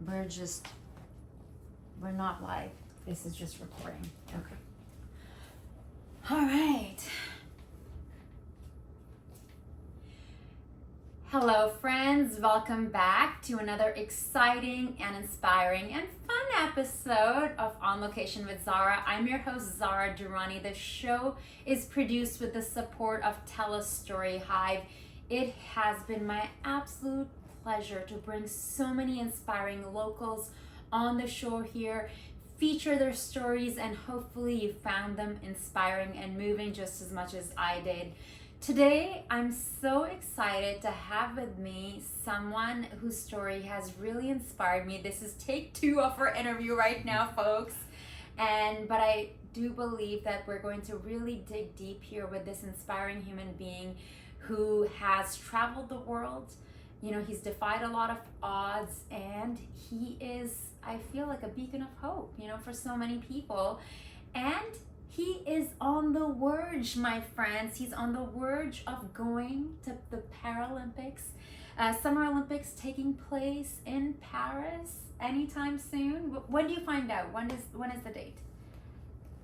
we're not live. This is just recording. Okay. All right. Hello, friends. Welcome back to another exciting and inspiring and fun episode of On Location with Zara. I'm your host, Zara Durrani. The show is produced with the support of Tell a Story Hive. It has been my absolute pleasure to bring so many inspiring locals on the show here, feature their stories, and hopefully you found them inspiring and moving just as much as I did. Today, I'm so excited to have with me someone whose story has really inspired me. This is take 2 of our interview right now, folks. But I do believe that we're going to really dig deep here with this inspiring human being who has traveled the world. You know, he's defied a lot of odds, and he is, I feel like, a beacon of hope, you know, for so many people. And he is on the verge, my friends. He's on the verge of going to the Paralympics, Summer Olympics taking place in Paris anytime soon. When do you find out? When is the date?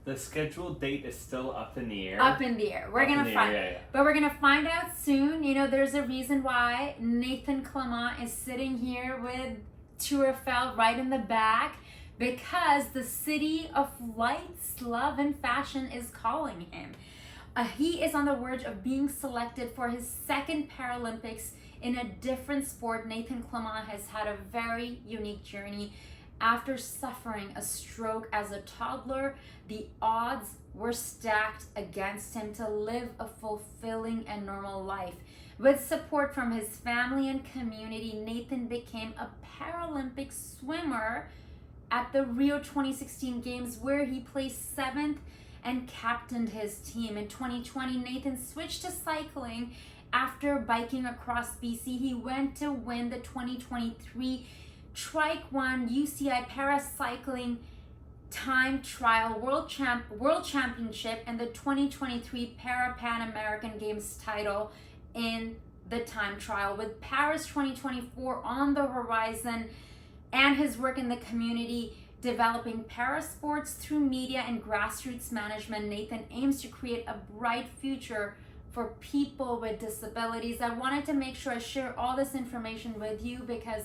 The scheduled date is still up in the air. Up in the air. We're gonna find, but we're gonna find out soon. You know, there's a reason why Nathan Clement is sitting here with Tour Eiffel right in the back. Because the city of lights, love, and fashion is calling him. He is on the verge of being selected for his second Paralympics in a different sport. Nathan Clement has had a very unique journey. After suffering a stroke as a toddler, the odds were stacked against him to live a fulfilling and normal life. With support from his family and community, Nathan became a Paralympic swimmer at the Rio 2016 Games, where he placed 7th and captained his team. In 2020, Nathan switched to cycling after biking across BC. He went to win the 2023 Trike 1 UCI Paracycling Time Trial World Championship and the 2023 Pan American Games title in the time trial. With Paris 2024 on the horizon, and his work in the community developing parasports through media and grassroots management, Nathan aims to create a bright future for people with disabilities. I wanted to make sure I share all this information with you because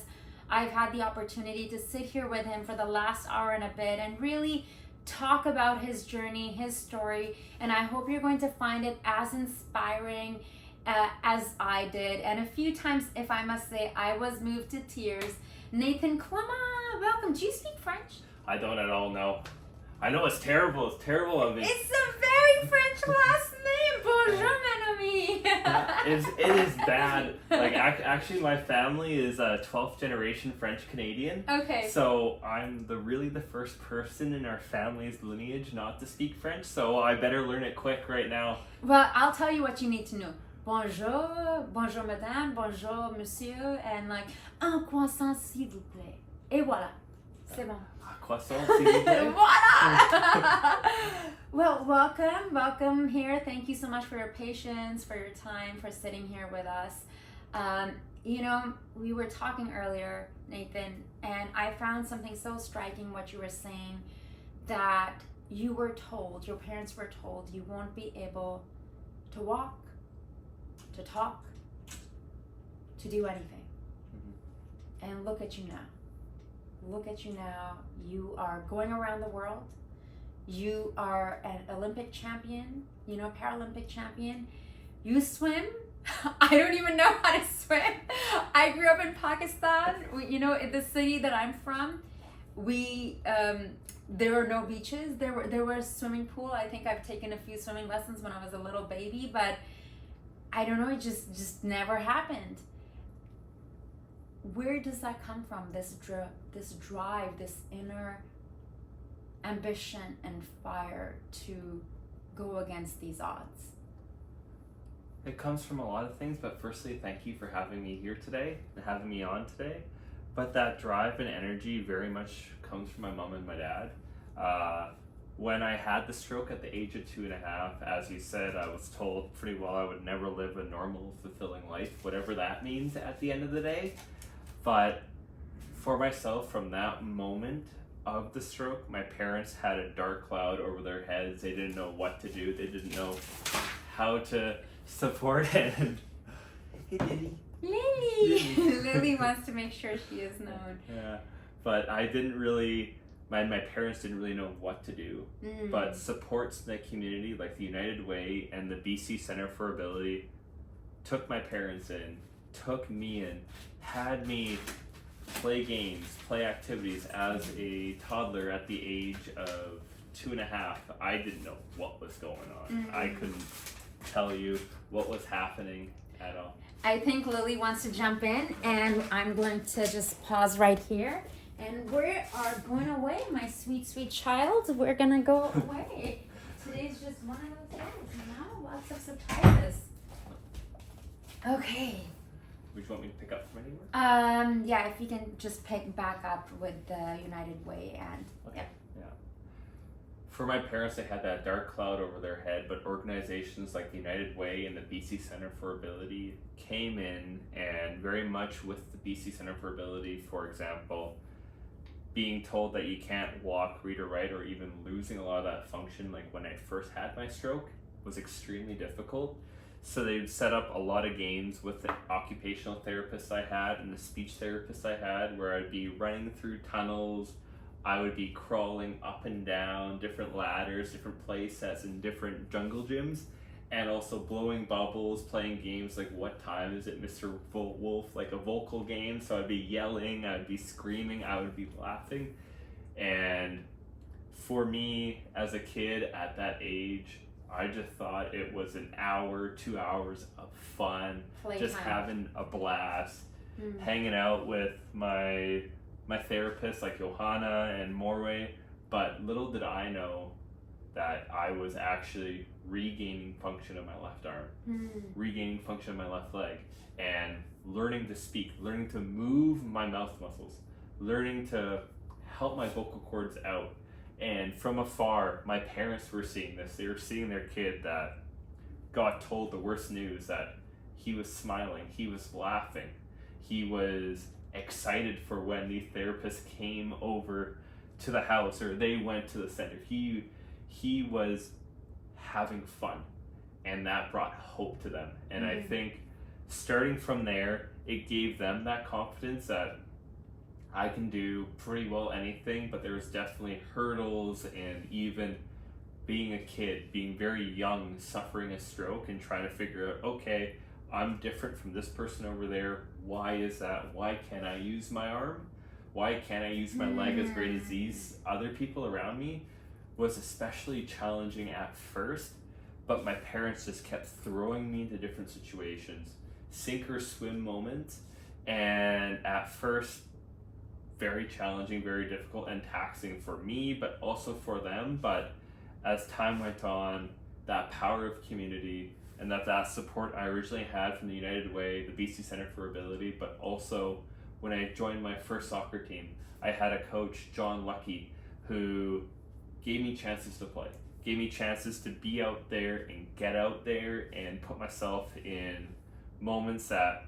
I've had the opportunity to sit here with him for the last hour and a bit and really talk about his journey, his story, and I hope you're going to find it as inspiring as I did. And a few times, if I must say, I was moved to tears. Nathan Clement, welcome. Do you speak French? I don't at all know. I know it's terrible. It's terrible of me. It's a very French last name. Bonjour, mon ami. It is bad. Like, actually, my family is a 12th generation French Canadian. Okay. So I'm really the first person in our family's lineage not to speak French. So I better learn it quick right now. Well, I'll tell you what you need to know. Bonjour, bonjour madame, bonjour monsieur, and like, un croissant s'il vous plaît. Et voilà. C'est bon. Un croissant s'il vous plaît. Voilà! Well, welcome here. Thank you so much for your patience, for your time, for sitting here with us. You know, we were talking earlier, Nathan, and I found something so striking what you were saying, that you were told, your parents were told, you won't be able to walk, to talk, to do anything. Mm-hmm. And look at you now. Look at you now. You are going around the world. You are an Olympic champion, you know, Paralympic champion. You swim. I don't even know how to swim. I grew up in Pakistan. You know, in the city that I'm from, there were no beaches. There were a swimming pool. I think I've taken a few swimming lessons when I was a little baby, but I don't know, it just never happened. Where does that come from? This drive, this inner ambition and fire to go against these odds? It comes from a lot of things, but firstly, thank you for having me here today and having me on today. But that drive and energy very much comes from my mom and my dad. When I had the stroke at the age of 2.5, as you said, I was told pretty well I would never live a normal, fulfilling life, whatever that means at the end of the day. But For myself, from that moment of the stroke, my parents had a dark cloud over their heads. They didn't know what to do. They didn't know how to support it. Hey, Lily. Lily! Lily wants to make sure she is known. Yeah, but I didn't really, my parents didn't really know what to do. But supports in the community, like the United Way and the BC Centre for Ability, took my parents in, took me in, had me play games, play activities as a toddler at the age of 2.5. I didn't know what was going on. I couldn't tell you what was happening at all. I think Lily wants to jump in, and I'm going to just pause right here. And we are going away, my sweet, sweet child. We're going to go away. Today's just one of those days, you know? Lots of surprises. Okay. Would you want me to pick up from anywhere? Yeah, if you can just pick back up with the United Way and okay. Yeah. For my parents, they had that dark cloud over their head, but organizations like the United Way and the BC Centre for Ability came in, and very much with the BC Centre for Ability, for example, being told that you can't walk, read or write, or even losing a lot of that function, like when I first had my stroke, was extremely difficult. So they'd set up a lot of games with the occupational therapists I had and the speech therapists I had, where I'd be running through tunnels, I would be crawling up and down different ladders, different play sets in different jungle gyms, and also blowing bubbles, playing games like What Time Is It, Mr. Wolf, like a vocal game. So I'd be yelling, I'd be screaming, I would be laughing. And for me as a kid at that age, I just thought it was an hour, 2 hours of fun, just having a blast, hanging out with my therapists like Johanna and Morway. But little did I know that I was actually regaining function of my left arm, regaining function of my left leg, and learning to speak, learning to move my mouth muscles, learning to help my vocal cords out. And from afar, my parents were seeing this. They were seeing their kid that got told the worst news, that he was smiling, he was laughing, he was excited for when the therapist came over to the house or they went to the center. He was having fun, and that brought hope to them. And I think starting from there, it gave them that confidence that I can do pretty well anything, but there was definitely hurdles, and even being a kid, being very young, suffering a stroke and trying to figure out, okay, I'm different from this person over there. Why is that? Why can't I use my arm? Why can't I use my leg as great as these other people around me? Was especially challenging at first, but my parents just kept throwing me into different situations, sink or swim moments, and at first, very challenging, very difficult and taxing for me, but also for them. But as time went on, that power of community and that support I originally had from the United Way, the BC Centre for Ability, but also when I joined my first soccer team, I had a coach, John Lucky, who gave me chances to play, gave me chances to be out there and get out there and put myself in moments that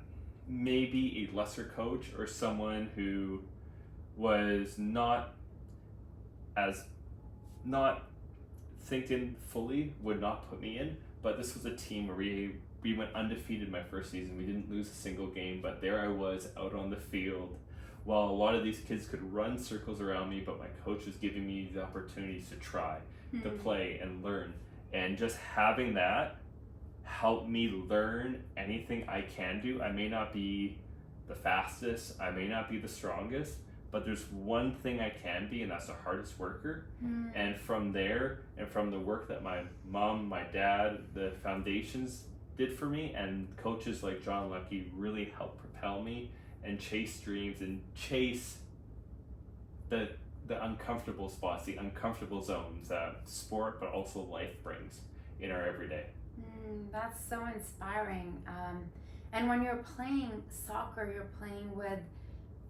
maybe a lesser coach or someone who was not thinking fully would not put me in. But this was a team where we went undefeated my first season. We didn't lose a single game, but there I was out on the field while a lot of these kids could run circles around me, but my coach was giving me the opportunities to try, to play and learn. And just having that helped me learn anything I can do. I may not be the fastest, I may not be the strongest, but there's one thing I can be, and that's the hardest worker. And from there, and from the work that my mom, my dad, the foundations did for me, and coaches like John Lucky really helped propel me and chase dreams and chase the uncomfortable spots, the uncomfortable zones that sport, but also life brings in our everyday. That's so inspiring. And when you're playing soccer, you're playing with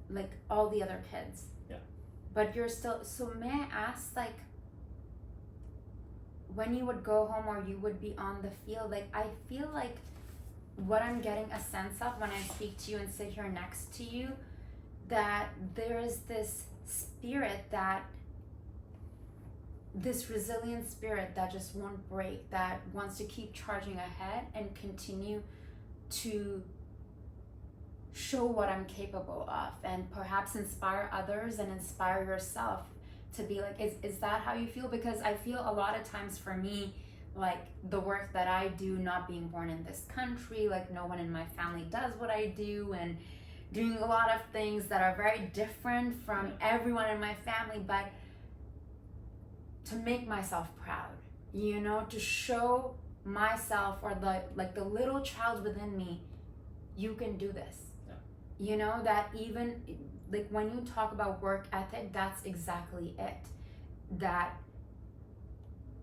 like all the other kids. Yeah. But you're still, so may I ask, like, when you would go home or you would be on the field, like, I feel like what I'm getting a sense of when I speak to you and sit here next to you, that there is this spirit, that this resilient spirit that just won't break, that wants to keep charging ahead and continue to show what I'm capable of, and perhaps inspire others and inspire yourself to be like, is that how you feel? Because I feel a lot of times for me, like the work that I do, not being born in this country, like no one in my family does what I do, and doing a lot of things that are very different from everyone in my family, but to make myself proud, you know, to show myself, or the little child within me, you can do this. You know, that even like when you talk about work ethic, that's exactly it. That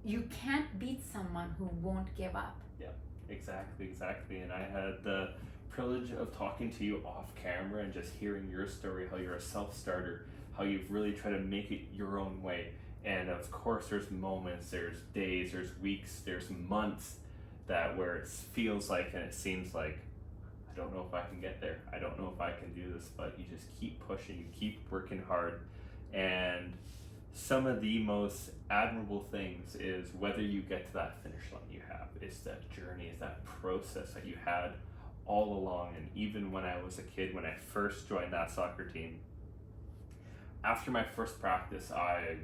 you can't beat someone who won't give up. Yeah, exactly. And I had the privilege of talking to you off camera and just hearing your story, how you're a self-starter, how you've really tried to make it your own way. And of course there's moments, there's days, there's weeks, there's months that where it feels like and it seems like, I don't know if I can get there. I don't know if I can do this, but you just keep pushing, you keep working hard. And some of the most admirable things is whether you get to that finish line you have, it's that journey, it's that process that you had all along. And even when I was a kid, when I first joined that soccer team, after my first practice, I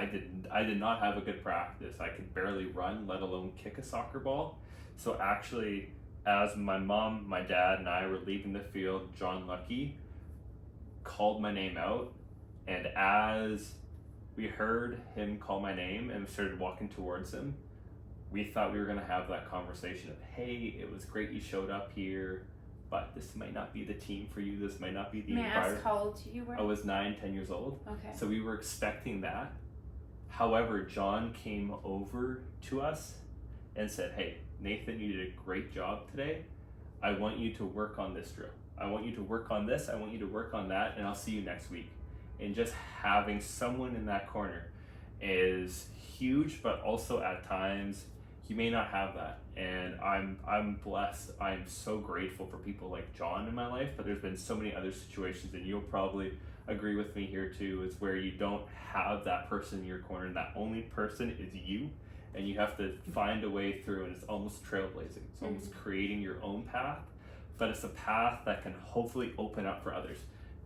did not have a good practice. I could barely run, let alone kick a soccer ball. So actually, as my mom, my dad, and I were leaving the field, John Lucky called my name out, and as we heard him call my name and started walking towards him, we thought we were going to have that conversation of, hey, it was great you showed up here, but this might not be the team for you, this might not be the environment. May I ask how old you were? I was 9-10 years old. Okay. So we were expecting that. However, John came over to us and said, hey, Nathan, you did a great job today. I want you to work on this drill. I want you to work on this. I want you to work on that, and I'll see you next week. And just having someone in that corner is huge, but also at times you may not have that. And I'm blessed. I'm so grateful for people like John in my life, but there's been so many other situations, and you'll probably agree with me here too, is where you don't have that person in your corner, and that only person is you, and you have to find a way through, and it's almost trailblazing. It's almost creating your own path, but it's a path that can hopefully open up for others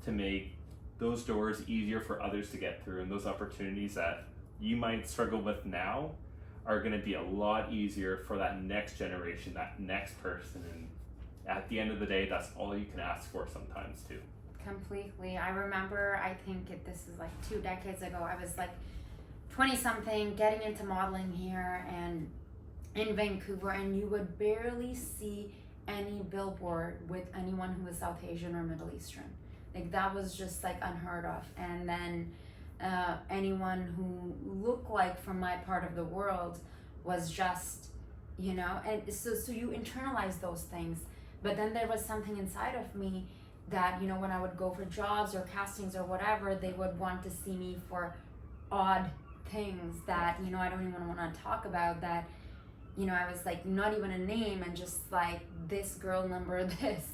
to make those doors easier for others to get through, and those opportunities that you might struggle with now are going to be a lot easier for that next generation, that next person. And at the end of the day, that's all you can ask for sometimes too. Completely. I remember, I think this is like 2 decades ago, I was like 20 something, getting into modeling here and in Vancouver, and you would barely see any billboard with anyone who was South Asian or Middle Eastern. Like that was just like unheard of. And then anyone who looked like from my part of the world was just, you know, and so you internalize those things. But then there was something inside of me that, you know, when I would go for jobs or castings or whatever, they would want to see me for odd things that, you know, I don't even want to talk about, that, you know, I was like not even a name, and just like this girl number this.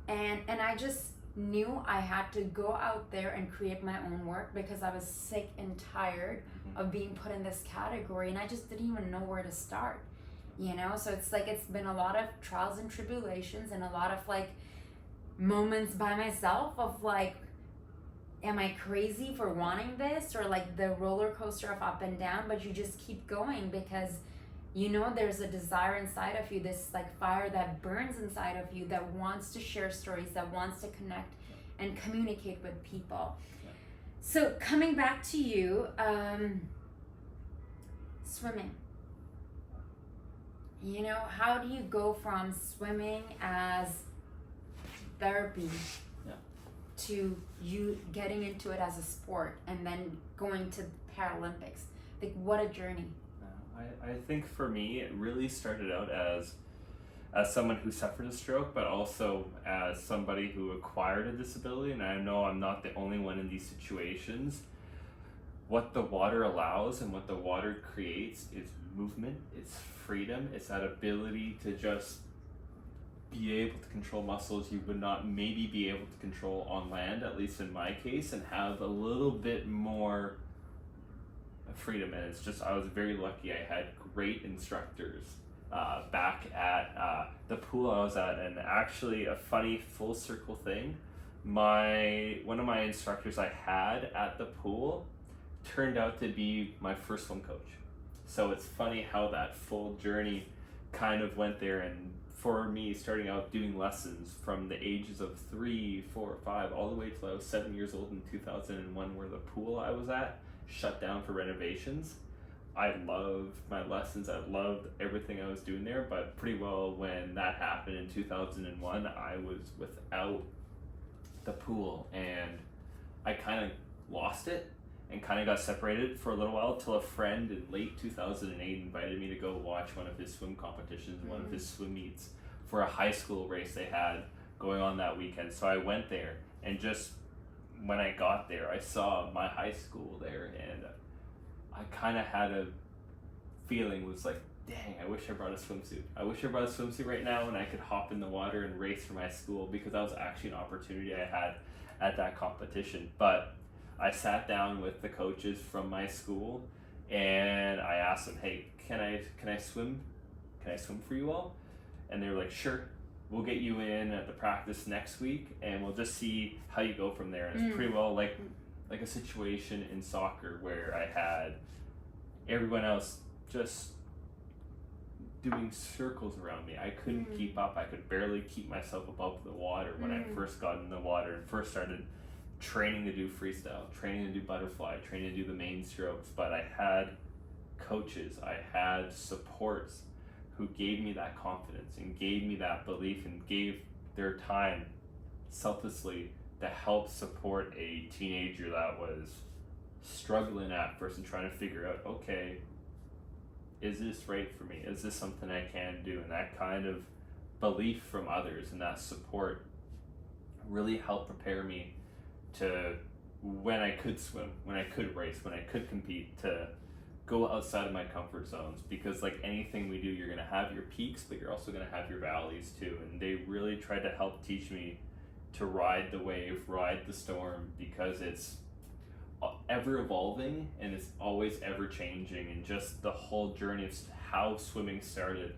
And I just knew I had to go out there and create my own work, because I was sick and tired of being put in this category, and I just didn't even know where to start, you know. So it's like, it's been a lot of trials and tribulations, and a lot of like moments by myself of like, am I crazy for wanting this, or like the roller coaster of up and down, but you just keep going because you know there's a desire inside of you, this like fire that burns inside of you, that wants to share stories, that wants to connect and communicate with people. So coming back to you, swimming. You know, how do you go from swimming as therapy to you getting into it as a sport and then going to Paralympics? Like, what a journey. I think for me, it really started out as someone who suffered a stroke, but also as somebody who acquired a disability. And I know I'm not the only one in these situations. What the water allows and what the water creates is movement, it's freedom, it's that ability to just be able to control muscles you would not maybe be able to control on land, at least in my case, and have a little bit more freedom. And it's just, I was very lucky. I had great instructors back at the pool I was at. And actually, a funny full circle thing, one of my instructors I had at the pool turned out to be my first swim coach. So it's funny how that full journey kind of went there. And for me, starting out doing lessons from the ages of 3, 4, 5, all the way till I was 7 years old in 2001, where the pool I was at shut down for renovations. I loved my lessons. I loved everything I was doing there, but pretty well when that happened in 2001, I was without the pool, and I kind of lost it and kind of got separated for a little while till a friend in late 2008 invited me to go watch one of his swim competitions, one of his swim meets for a high school race they had going on that weekend. So I went there, and just when I got there, I saw my high school there, and I kind of had a feeling, was like, dang, I wish I brought a swimsuit. I wish I brought a swimsuit right now and I could hop in the water and race for my school, because that was actually an opportunity I had at that competition. But I sat down with the coaches from my school and I asked them, hey, can I swim? Can I swim for you all? And they were like, sure, we'll get you in at the practice next week and we'll just see how you go from there. And it's pretty well like a situation in soccer where I had everyone else just doing circles around me. I couldn't keep up. I could barely keep myself above the water when I first got in the water and first started training to do freestyle, training to do butterfly, training to do the main strokes. But I had coaches, I had supports who gave me that confidence and gave me that belief and gave their time selflessly to help support a teenager that was struggling at first and trying to figure out, okay, is this right for me? Is this something I can do? And that kind of belief from others and that support really helped prepare me to, when I could swim, when I could race, when I could compete, to go outside of my comfort zones. Because like anything we do, you're gonna have your peaks, but you're also gonna have your valleys too. And they really tried to help teach me to ride the wave, ride the storm, because it's ever evolving and it's always ever changing. And just the whole journey of how swimming started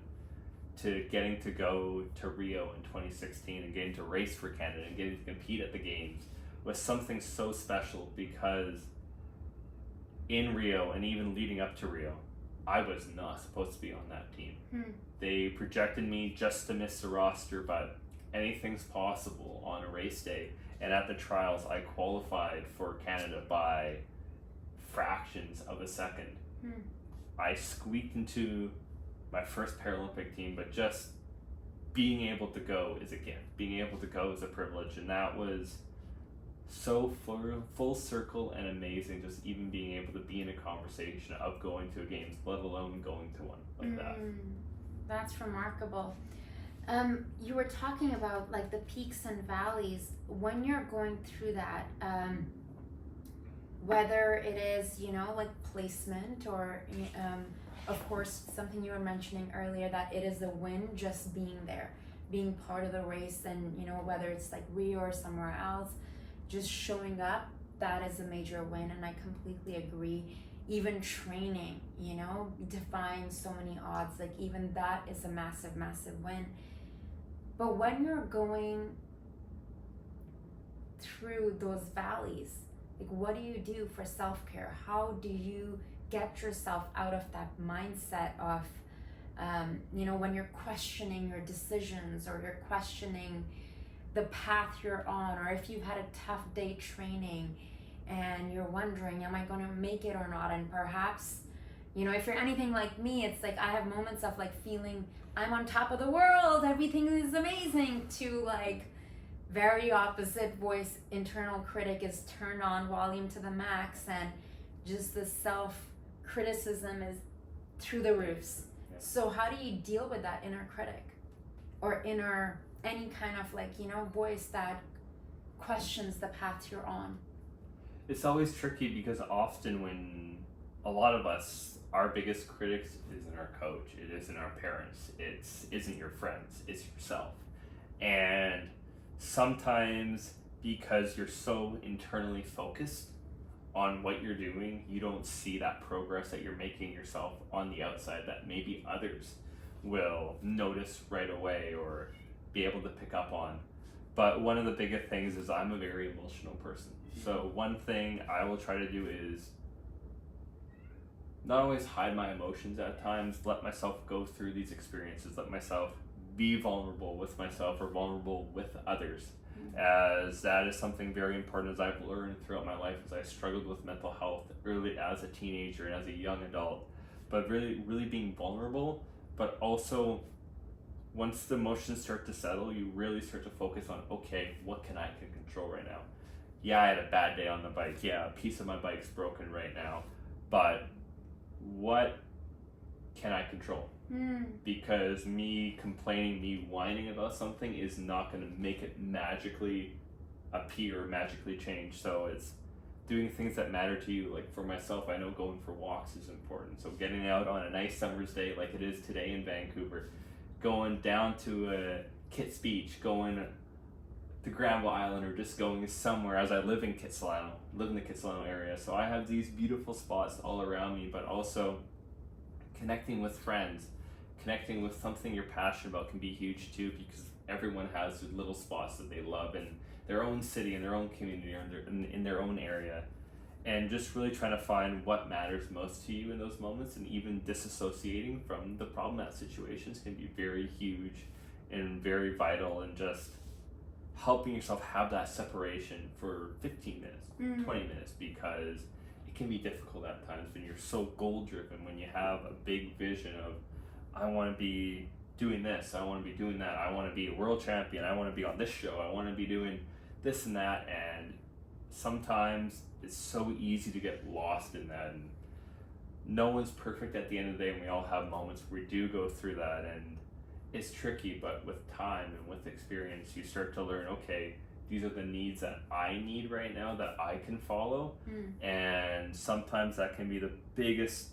to getting to go to Rio in 2016 and getting to race for Canada and getting to compete at the games was something so special, because in Rio and even leading up to Rio, I was not supposed to be on that team. They projected me just to miss the roster, but anything's possible on a race day. And at the trials, I qualified for Canada by fractions of a second. I squeaked into my first Paralympic team, but just being able to go is a gift. Being able to go is a privilege. And that was so full circle and amazing, just even being able to be in a conversation of going to a games, let alone going to one like that. That's remarkable. You were talking about like the peaks and valleys. When you're going through that, whether it is, like placement or, of course, something you were mentioning earlier, that it is a win just being there, being part of the race, and, whether it's like Rio or somewhere else, just showing up, that is a major win. And I completely agree. Even training, defying so many odds, like even that is a massive, massive win. But when you're going through those valleys, like what do you do for self-care? How do you get yourself out of that mindset of, when you're questioning your decisions, or you're questioning the path you're on, or if you've had a tough day training and you're wondering, am I going to make it or not? And perhaps, if you're anything like me, it's like I have moments of like feeling I'm on top of the world, everything is amazing, to like very opposite voice, internal critic is turned on, volume to the max, and just the self-criticism is through the roofs. Yeah. So how do you deal with that inner critic, or any kind of like, voice that questions the path you're on? It's always tricky, because often when a lot of us, our biggest critics isn't our coach, it isn't our parents, it isn't your friends, it's yourself. And sometimes because you're so internally focused on what you're doing, you don't see that progress that you're making yourself on the outside that maybe others will notice right away or be able to pick up on. But one of the biggest things is I'm a very emotional person. So one thing I will try to do is not always hide my emotions at times, let myself go through these experiences, let myself be vulnerable with myself or vulnerable with others, as that is something very important as I've learned throughout my life as I struggled with mental health early as a teenager and as a young adult. But really being vulnerable, but also once the emotions start to settle, you really start to focus on, okay, what can I control right now? Yeah, I had a bad day on the bike. Yeah, a piece of my bike's broken right now. But what can I control? Because me complaining, me whining about something is not going to make it magically appear or magically change. So it's doing things that matter to you. Like for myself, I know going for walks is important. So getting out on a nice summer's day like it is today in Vancouver, going down to Kitts Beach, going to Granville Island, or just going somewhere, as I live in the Kitsilano area. So I have these beautiful spots all around me, but also connecting with friends, connecting with something you're passionate about can be huge too, because everyone has little spots that they love in their own city, in their own community, or in their own area. And just really trying to find what matters most to you in those moments, and even disassociating from the problematic situations can be very huge and very vital, and just helping yourself have that separation for 15 minutes, 20 minutes, because it can be difficult at times when you're so goal driven, when you have a big vision of, I want to be doing this, I want to be doing that, I want to be a world champion, I want to be on this show, I want to be doing this and that. And sometimes it's so easy to get lost in that, and no one's perfect at the end of the day, and we all have moments where we do go through that, and it's tricky. But with time and with experience, you start to learn, okay, these are the needs that I need right now that I can follow. And sometimes that can be the biggest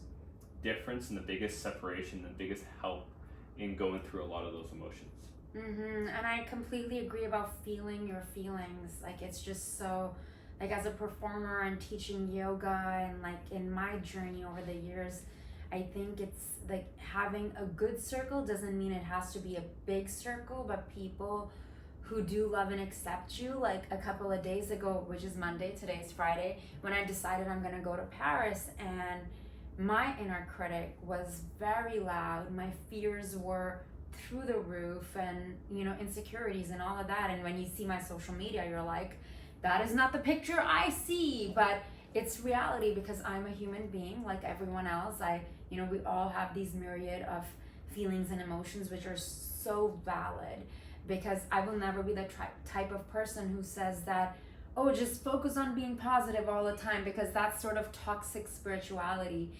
difference and the biggest separation, the biggest help in going through a lot of those emotions. And I completely agree about feeling your feelings. Like, it's just so, like, as a performer and teaching yoga, and like in my journey over the years, I think it's like having a good circle doesn't mean it has to be a big circle, but people who do love and accept you. Like a couple of days ago, which is Monday, today's Friday, when I decided I'm gonna go to Paris, and my inner critic was very loud. My fears were through the roof, and insecurities and all of that. And when you see my social media, you're like, that is not the picture I see, but it's reality, because I'm a human being like everyone else. We all have these myriad of feelings and emotions, which are so valid, because I will never be the type of person who says that, oh, just focus on being positive all the time, because that's sort of toxic spirituality.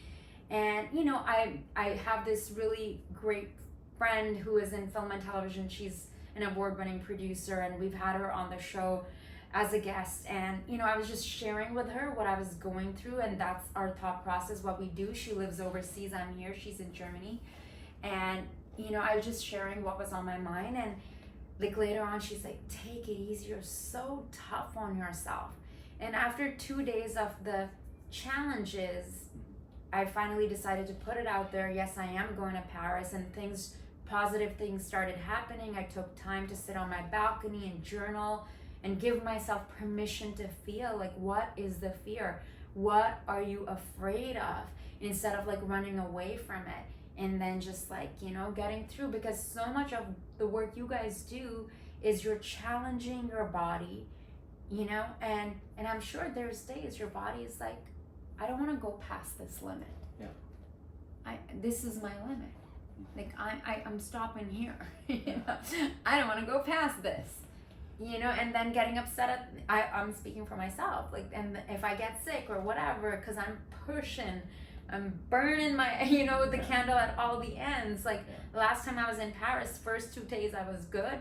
And I have this really great friend who is in film and television. She's an award-winning producer, and we've had her on the show as a guest. And I was just sharing with her what I was going through, and that's our thought process, what we do. She lives overseas, I'm here, she's in Germany. And I was just sharing what was on my mind, and like later on she's like, take it easy, you're so tough on yourself. And after 2 days of the challenges, I finally decided to put it out there. Yes, I am going to Paris, and positive things started happening. I took time to sit on my balcony and journal and give myself permission to feel, like, what is the fear? What are you afraid of? Instead of like running away from it, and then just like, getting through, because so much of the work you guys do is you're challenging your body, and I'm sure there's days your body is like, I don't want to go past this limit. Yeah. This is my limit. Like I'm stopping here. I don't want to go past this. And then getting upset I'm speaking for myself. Like, and if I get sick or whatever, because I'm pushing, I'm burning my, the candle at all the ends. Like last time I was in Paris, first 2 days I was good.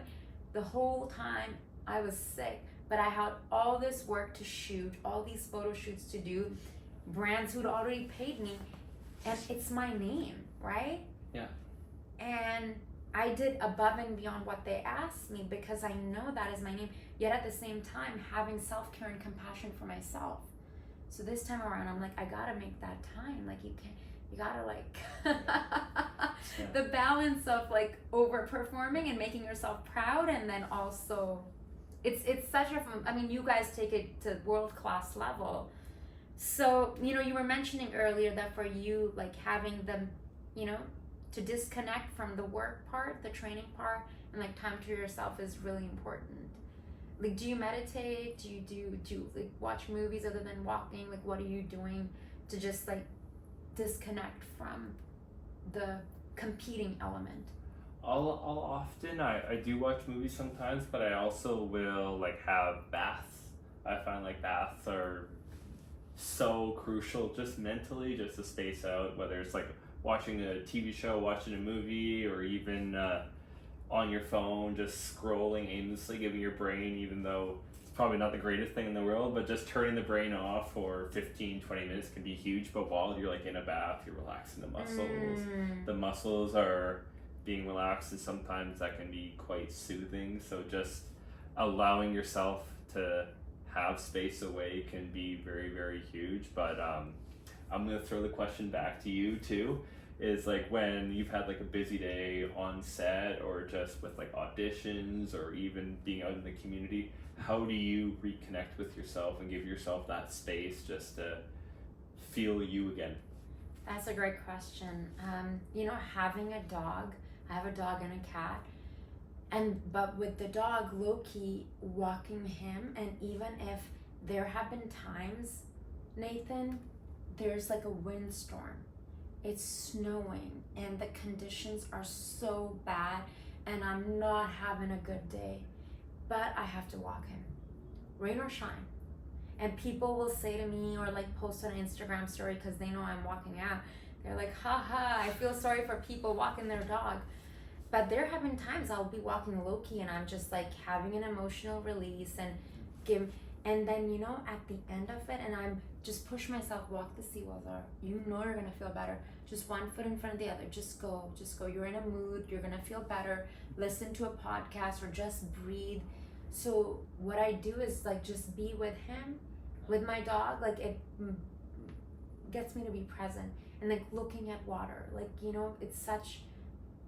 The whole time I was sick, but I had all this work to shoot, all these photo shoots to do, brands who'd already paid me, and it's my name, right? Yeah. And I did above and beyond what they asked me because I know that is my name, yet at the same time having self-care and compassion for myself. So this time around, I'm like, I gotta make that time. Like you gotta like the balance of like overperforming and making yourself proud, and then also it's such a, I mean, you guys take it to world-class level. So, you know, you were mentioning earlier that for you, like having them, you know, to disconnect from the work part, the training part, and like time to yourself is really important. Like, do you meditate? Do you like watch movies other than walking? Like, what are you doing to just like disconnect from the competing element? I'll often I do watch movies sometimes, but I also will like have baths. I find like baths are so crucial just mentally, just to space out, whether it's like watching a TV show, watching a movie, or even on your phone, just scrolling aimlessly, giving your brain, even though it's probably not the greatest thing in the world, but just turning the brain off for 15-20 minutes can be huge. But while you're like in a bath, you're relaxing the muscles. The muscles are being relaxed, and sometimes that can be quite soothing. So just allowing yourself to have space away can be very, very huge. But I'm gonna throw the question back to you too. Is like when you've had like a busy day on set, or just with like auditions, or even being out in the community, how do you reconnect with yourself and give yourself that space just to feel you again? That's a great question. You know, having a dog, I have a dog and a cat, but with the dog, low-key walking him, and even if there have been times, Nathan, there's like a windstorm, it's snowing and the conditions are so bad and I'm not having a good day, but I have to walk him, rain or shine. And people will say to me, or like post an Instagram story because they know I'm walking out, they're like, haha, I feel sorry for people walking their dog. But there have been times I'll be walking low-key and I'm just like having an emotional release and then, you know, at the end of it, and I'm just push myself, walk the seawalls are, you know, you're gonna feel better. Just one foot in front of the other, just go. You're in a mood, you're gonna feel better. Listen to a podcast or just breathe. So what I do is like just be with him, with my dog, like it gets me to be present, and like looking at water, like, you know, it's such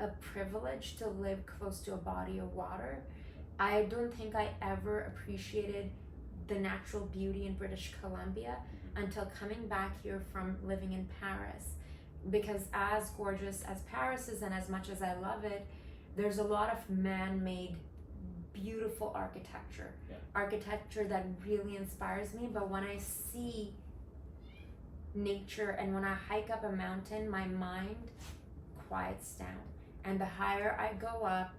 a privilege to live close to a body of water. I don't think I ever appreciated the natural beauty in British Columbia until coming back here from living in Paris. Because as gorgeous as Paris is and as much as I love it, there's a lot of man-made beautiful architecture. Architecture that really inspires me. But when I see nature and when I hike up a mountain, my mind quiets down. And the higher I go up,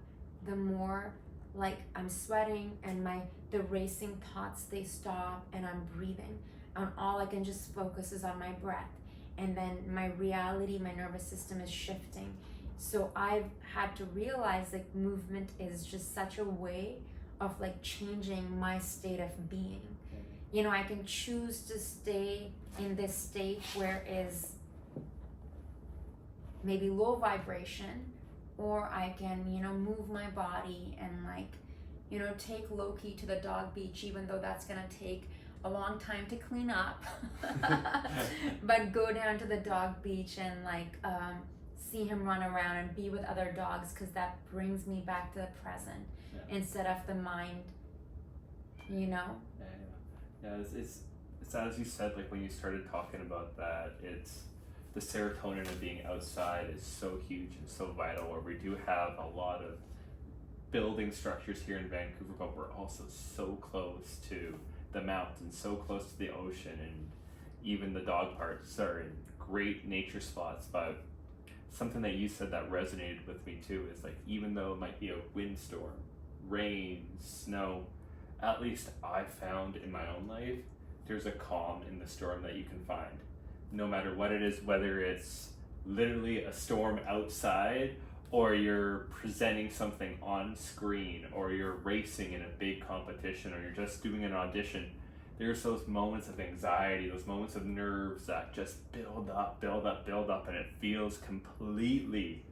the more like I'm sweating, and the racing thoughts, they stop, and I'm breathing. And all I can just focus is on my breath. And then my reality, my nervous system is shifting. So I've had to realize like movement is just such a way of like changing my state of being. You know, I can choose to stay in this state where is maybe low vibration, or I can, you know, move my body and like, you know, take Loki to the dog beach, even though that's gonna take a long time to clean up. But go down to the dog beach and like see him run around and be with other dogs, because that brings me back to the present instead of the mind, you know? It's as you said, like when you started talking about that, it's the serotonin of being outside is so huge and so vital, where we do have a lot of building structures here in Vancouver, but we're also so close to the mountains, so close to the ocean, and even the dog parks are in great nature spots. But something that you said that resonated with me too is like, even though it might be a windstorm, rain, snow, at least I found in my own life, there's a calm in the storm that you can find. No matter what it is, whether it's literally a storm outside, or you're presenting something on screen, or you're racing in a big competition, or you're just doing an audition, there's those moments of anxiety, those moments of nerves that just build up, and it feels completely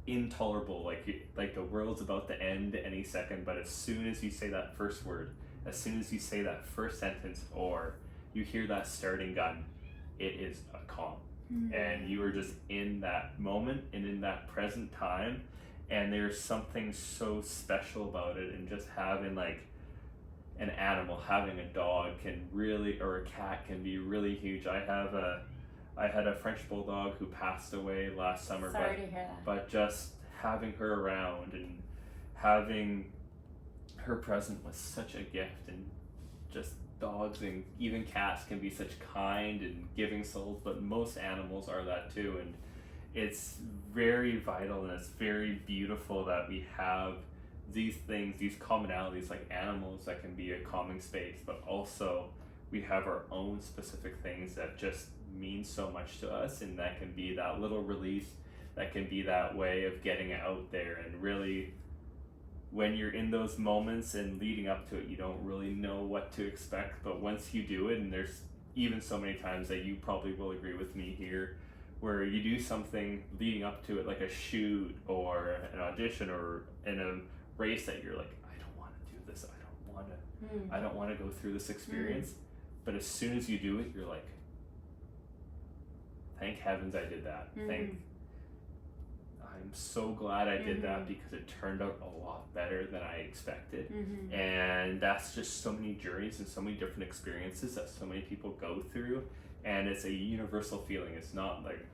intolerable, like the world's about to end any second, but as soon as you say that first word, as soon as you say that first sentence, or you hear that starting gun, it is a calm. And you are just in that moment and in that present time, and there's something so special about it. And just having like an animal, having a dog can really, or a cat can be really huge. I had a French bulldog who passed away last summer. Sorry to hear that. But just having her around and having her present was such a gift. And just dogs and even cats can be such kind and giving souls, but most animals are that too. And it's very vital and it's very beautiful that we have these things, these commonalities, like animals that can be a calming space, but also we have our own specific things that just mean so much to us, and that can be that little release, that can be that way of getting out there. And really, when you're in those moments and leading up to it, you don't really know what to expect, but once you do it, and there's even so many times that you probably will agree with me here, where you do something leading up to it, like a shoot or an audition or in a race, that you're like, I don't want to do this, I don't want to go through this experience. But as soon as you do it, you're like, thank heavens I did that. I'm so glad I did that, because it turned out a lot better than I expected. And that's just so many journeys and so many different experiences that so many people go through, and it's a universal feeling. It's not like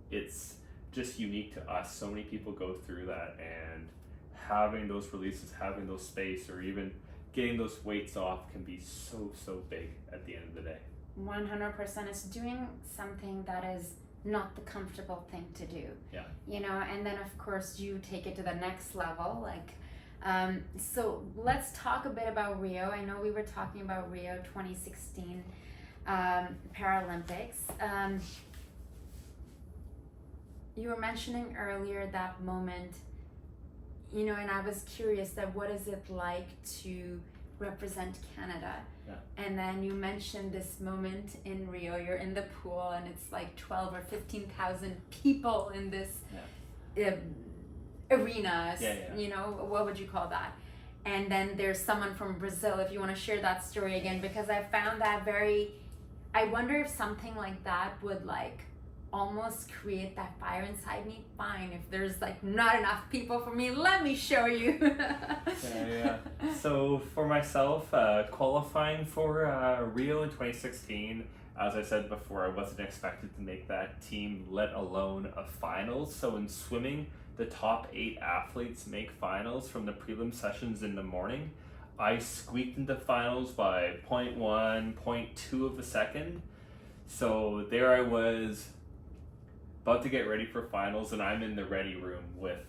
it's just unique to us. So many people go through that, and having those releases, having those space, or even getting those weights off can be so big at the end of the day. 100%. It's doing something that is not the comfortable thing to do. Yeah. You know, and then of course you take it to the next level. Like, so let's talk a bit about Rio. I know we were talking about Rio 2016 Paralympics. You were mentioning earlier that moment, you know, and I was curious that what is it like to represent Canada? Yeah. And then you mentioned this moment in Rio, you're in the pool and it's like 12 or 15,000 people in this arena, you know, what would you call that? And then there's someone from Brazil, if you want to share that story again, because I found that I wonder if something like that would like almost create that fire inside me. Fine, if there's like not enough people for me, let me show you. Yeah. So for myself, qualifying for Rio in 2016, as I said before, I wasn't expected to make that team, let alone a finals. So in swimming, the top 8 athletes make finals from the prelim sessions in the morning. I squeaked into finals by 0.1, 0.2 of a second. So there I was, about to get ready for finals, and I'm in the ready room with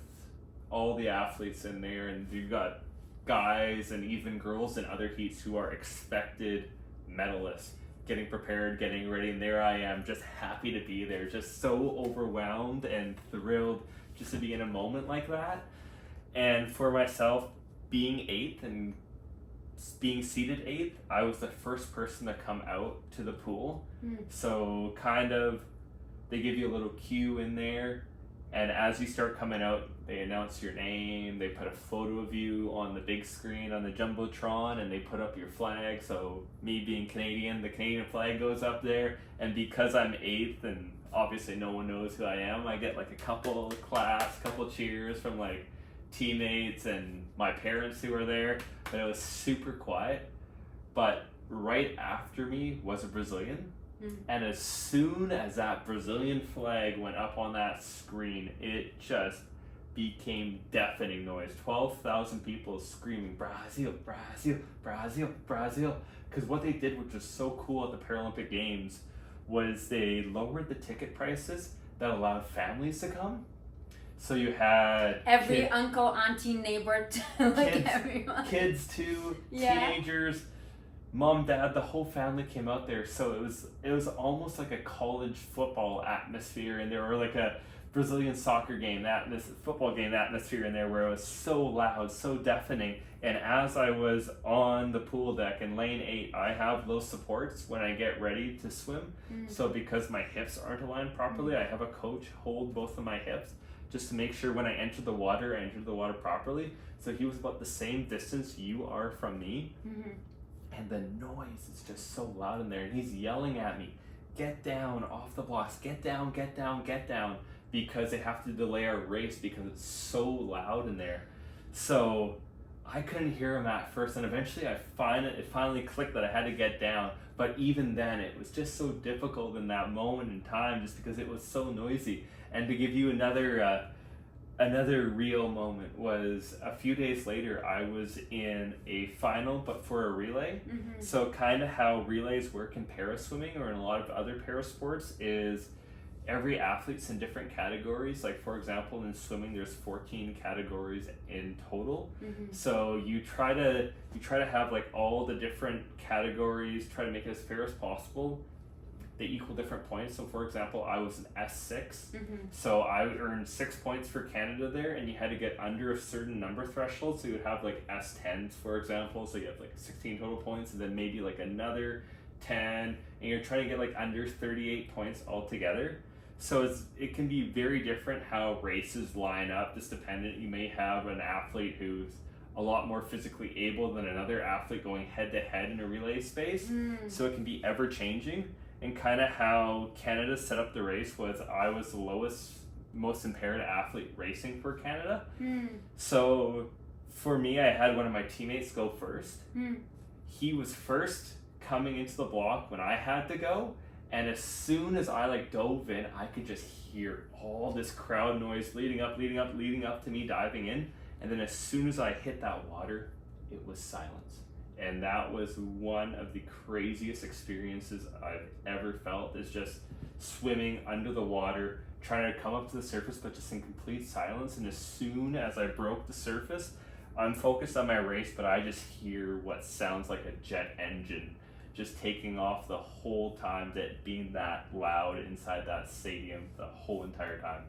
all the athletes in there, and you've got guys and even girls in other heats who are expected medalists, getting prepared, getting ready, and there I am, just happy to be there, just so overwhelmed and thrilled just to be in a moment like that. And for myself, being 8th and being seated 8th, I was the first person to come out to the pool. So kind of, they give you a little cue in there, and as you start coming out, they announce your name, they put a photo of you on the big screen on the Jumbotron, and they put up your flag. So me being Canadian, the Canadian flag goes up there, and because I'm 8th and obviously no one knows who I am, I get like a couple claps, couple cheers from like teammates and my parents who were there, but it was super quiet. But right after me was a Brazilian. And as soon as that Brazilian flag went up on that screen, it just became deafening noise. 12,000 people screaming, Brazil, Brazil, Brazil, Brazil. Because what they did, which was so cool at the Paralympic Games, was they lowered the ticket prices that allowed families to come. So you had every uncle, auntie, neighbor, like kids, everyone. Kids too, teenagers. Mom, dad, the whole family came out there, so it was almost like a college football atmosphere, and there were like a Brazilian soccer game, football game atmosphere in there, where it was so loud, so deafening. And as I was on the pool deck in lane 8, I have those supports when I get ready to swim. So because my hips aren't aligned properly, I have a coach hold both of my hips just to make sure when I entered the water, I entered the water properly. So he was about the same distance you are from me. And the noise is just so loud in there. And he's yelling at me, get down off the blocks, get down, get down, get down. Because they have to delay our race because it's so loud in there. So I couldn't hear him at first, and eventually it finally clicked that I had to get down. But even then, it was just so difficult in that moment in time, just because it was so noisy. And to give you another real moment was a few days later. I was in a final, but for a relay. So kind of how relays work in para swimming or in a lot of other para sports is every athlete's in different categories. Like for example, in swimming, there's 14 categories in total. So you try to have like all the different categories, try to make it as fair as possible. They equal different points. So for example, I was an S6, so I earned 6 points for Canada there, and you had to get under a certain number threshold. So you would have like S10s, for example, so you have like 16 total points, and then maybe like another 10, and you're trying to get like under 38 points altogether. So it can be very different how races line up, just dependent. You may have an athlete who's a lot more physically able than another athlete going head to head in a relay space. So it can be ever changing. And kind of how Canada set up the race was I was the most impaired athlete racing for Canada. So for me, I had one of my teammates go first. He was first coming into the block when I had to go. And as soon as I like dove in, I could just hear all this crowd noise leading up to me diving in. And then as soon as I hit that water, it was silence. And that was one of the craziest experiences I've ever felt, is just swimming under the water, trying to come up to the surface, but just in complete silence. And as soon as I broke the surface, I'm focused on my race, but I just hear what sounds like a jet engine just taking off the whole time, that being that loud inside that stadium the whole entire time.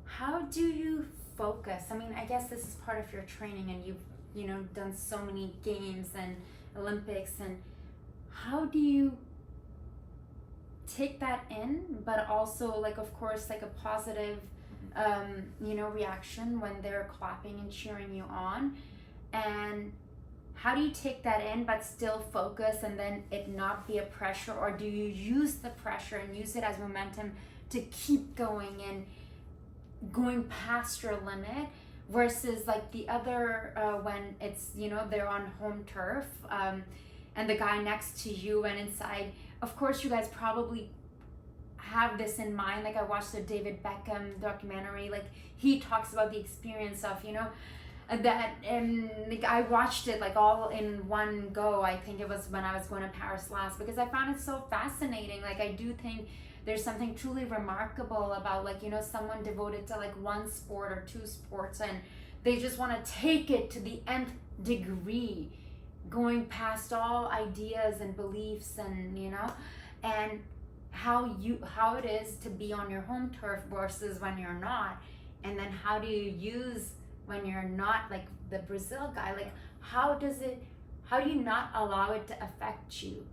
How do you focus? I mean, I guess this is part of your training, and you've done so many games and Olympics, and how do you take that in, but also like, of course, like a positive reaction when they're clapping and cheering you on, and how do you take that in but still focus and then it not be a pressure? Or do you use the pressure and use it as momentum to keep going and going past your limit, versus like the other when it's they're on home turf and the guy next to you and inside? Of course you guys probably have this in mind. Like I watched the David Beckham documentary, like he talks about the experience of that, and like I watched it like all in one go. I think it was when I was going to Paris last, because I found it so fascinating. Like I do think there's something truly remarkable about like someone devoted to like one sport or two sports, and they just want to take it to the nth degree, going past all ideas and beliefs, and and how it is to be on your home turf versus when you're not, and then how do you use when you're not, like the Brazil guy, like how do you not allow it to affect you?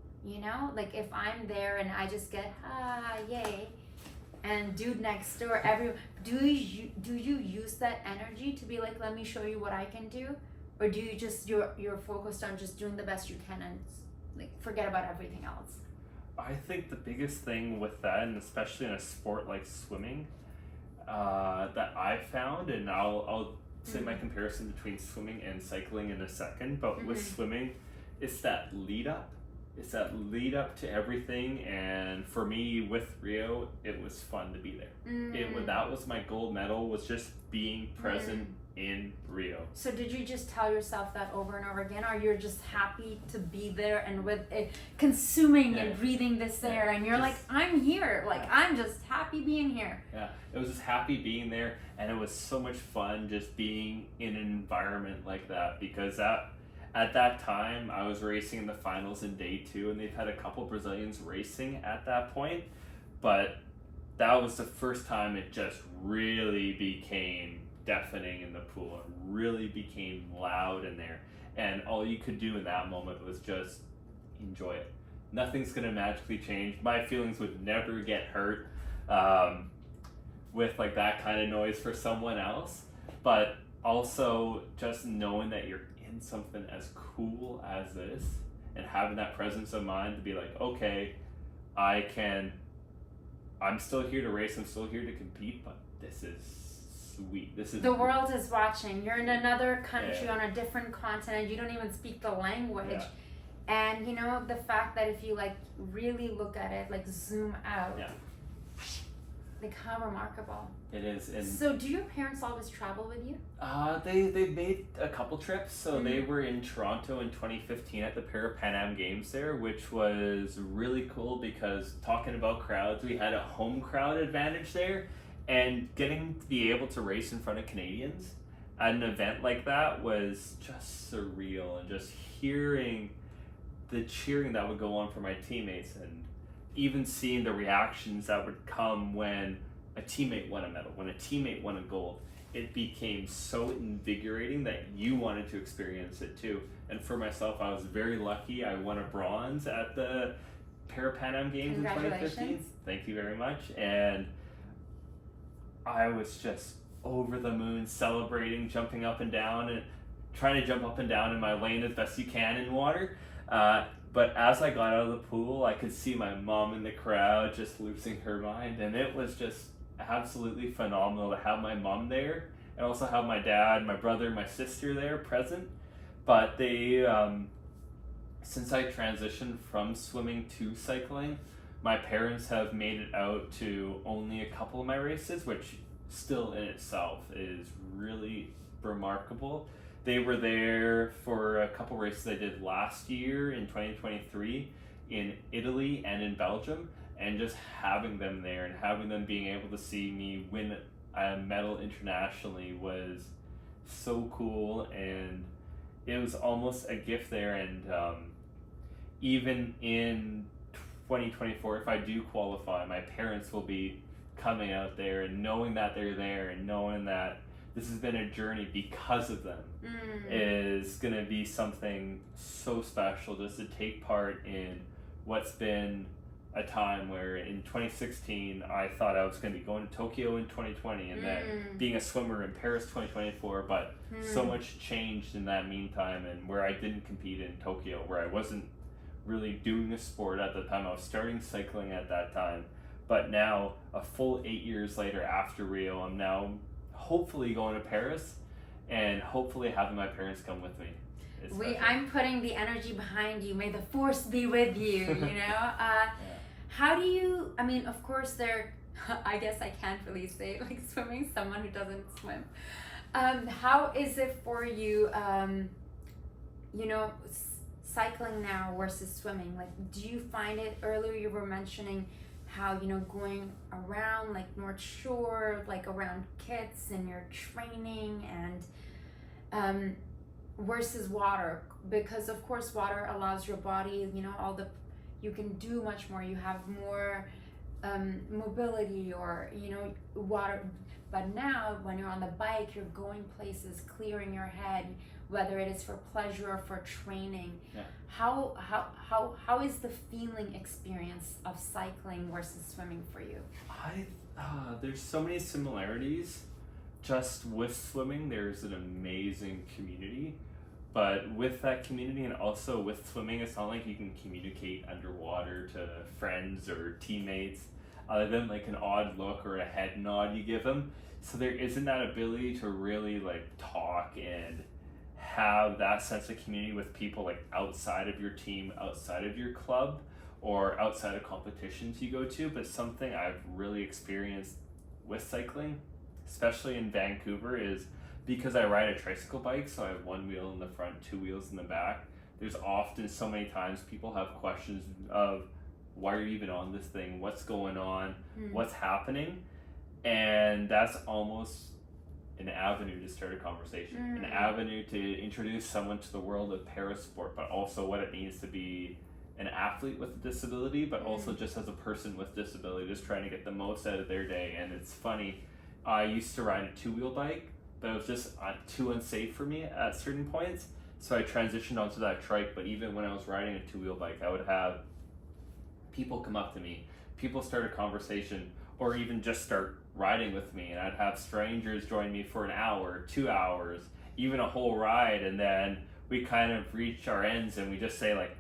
Like if I'm there and I just get yay, and dude next door, everyone, do you use that energy to be like, let me show you what I can do? Or do you just you're focused on just doing the best you can and like forget about everything else? I think the biggest thing with that, and especially in a sport like swimming, that I found, and I'll say my comparison between swimming and cycling in a second, but with swimming, it's that lead up. It's that lead up to everything, and for me with Rio, it was fun to be there. That was my gold medal, was just being present in Rio. So did you just tell yourself that over and over again, or you're just happy to be there and with it, consuming and breathing this air, and you're like, I'm here, like I'm just happy being here? Yeah, it was just happy being there, and it was so much fun just being in an environment like that, because at that time I was racing in the finals in day 2, and they've had a couple Brazilians racing at that point, but that was the first time it just really became deafening in the pool. It really became loud in there, and all you could do in that moment was just enjoy it. Nothing's gonna magically change. My feelings would never get hurt. with like that kind of noise for someone else, but also just knowing that you're in something as cool as this and having that presence of mind to be like, okay, I'm still here to race, I'm still here to compete, but this is sweet. This is the world is watching. You're in another country on a different continent. You don't even speak the language. And you know, the fact that if you like really look at it, like zoom out, like how remarkable. It is. And so do your parents always travel with you? They've made a couple trips. So they were in Toronto in 2015 at the Pan Am Games there, which was really cool because talking about crowds, we had a home crowd advantage there, and getting to be able to race in front of Canadians at an event like that was just surreal, and just hearing the cheering that would go on for my teammates, and even seeing the reactions that would come when a teammate won a medal, when a teammate won a gold. It became so invigorating that you wanted to experience it too. And for myself, I was very lucky. I won a bronze at the Pan Am Games in 2015. Thank you very much. And I was just over the moon, celebrating, jumping up and down, and trying to jump up and down in my lane as best you can in water. But as I got out of the pool, I could see my mom in the crowd just losing her mind, and it was just absolutely phenomenal to have my mom there, and also have my dad, my brother, my sister there present. But they, since I transitioned from swimming to cycling, my parents have made it out to only a couple of my races, which still in itself is really remarkable. They were there for a couple races I did last year in 2023 in Italy and in Belgium, and just having them there and having them being able to see me win a medal internationally was so cool, and it was almost a gift there. And even in 2024, if I do qualify, my parents will be coming out there, and knowing that they're there and knowing that this has been a journey because of them is going to be something so special, just to take part in what's been a time where in 2016 I thought I was going to be going to Tokyo in 2020, and then being a swimmer in Paris 2024, but so much changed in that meantime, and where I didn't compete in Tokyo, where I wasn't really doing a sport at the time. I was starting cycling at that time, but now a full 8 years later after Rio, I'm now hopefully going to Paris, and hopefully having my parents come with me. I'm putting the energy behind you. May the force be with you, you know? How do you, I mean, of course I guess I can't really say like swimming, someone who doesn't swim. How is it for you, you know, cycling now versus swimming? Like, do you find it, earlier you were mentioning how, you know, going around like North Shore, like around kits and your training, and versus water, because of course water allows your body, you know, you can do much more, you have more mobility, or you know, water. But now when you're on the bike, you're going places, clearing your head, whether it is for pleasure or for training. How is the feeling experience of cycling versus swimming for you? There's so many similarities. Just with swimming, there's an amazing community, but with that community and also with swimming, it's not like you can communicate underwater to friends or teammates other than like an odd look or a head nod you give them. So there isn't that ability to really like talk and have that sense of community with people like outside of your team, outside of your club, or outside of competitions you go to. But something I've really experienced with cycling, especially in Vancouver, is because I ride a tricycle bike, so I have one wheel in the front, two wheels in the back. There's often so many times people have questions of, why are you even on this thing? What's going on? What's happening? And that's almost an avenue to start a conversation, an avenue to introduce someone to the world of parasport, but also what it means to be an athlete with a disability, but also just as a person with disability, just trying to get the most out of their day. And it's funny, I used to ride a two-wheel bike, but it was just too unsafe for me at certain points, so I transitioned onto that trike. But even when I was riding a two-wheel bike, I would have people come up to me, people start a conversation, or even just start riding with me, and I'd have strangers join me for an hour, 2 hours, even a whole ride, and then we kind of reach our ends and we just say like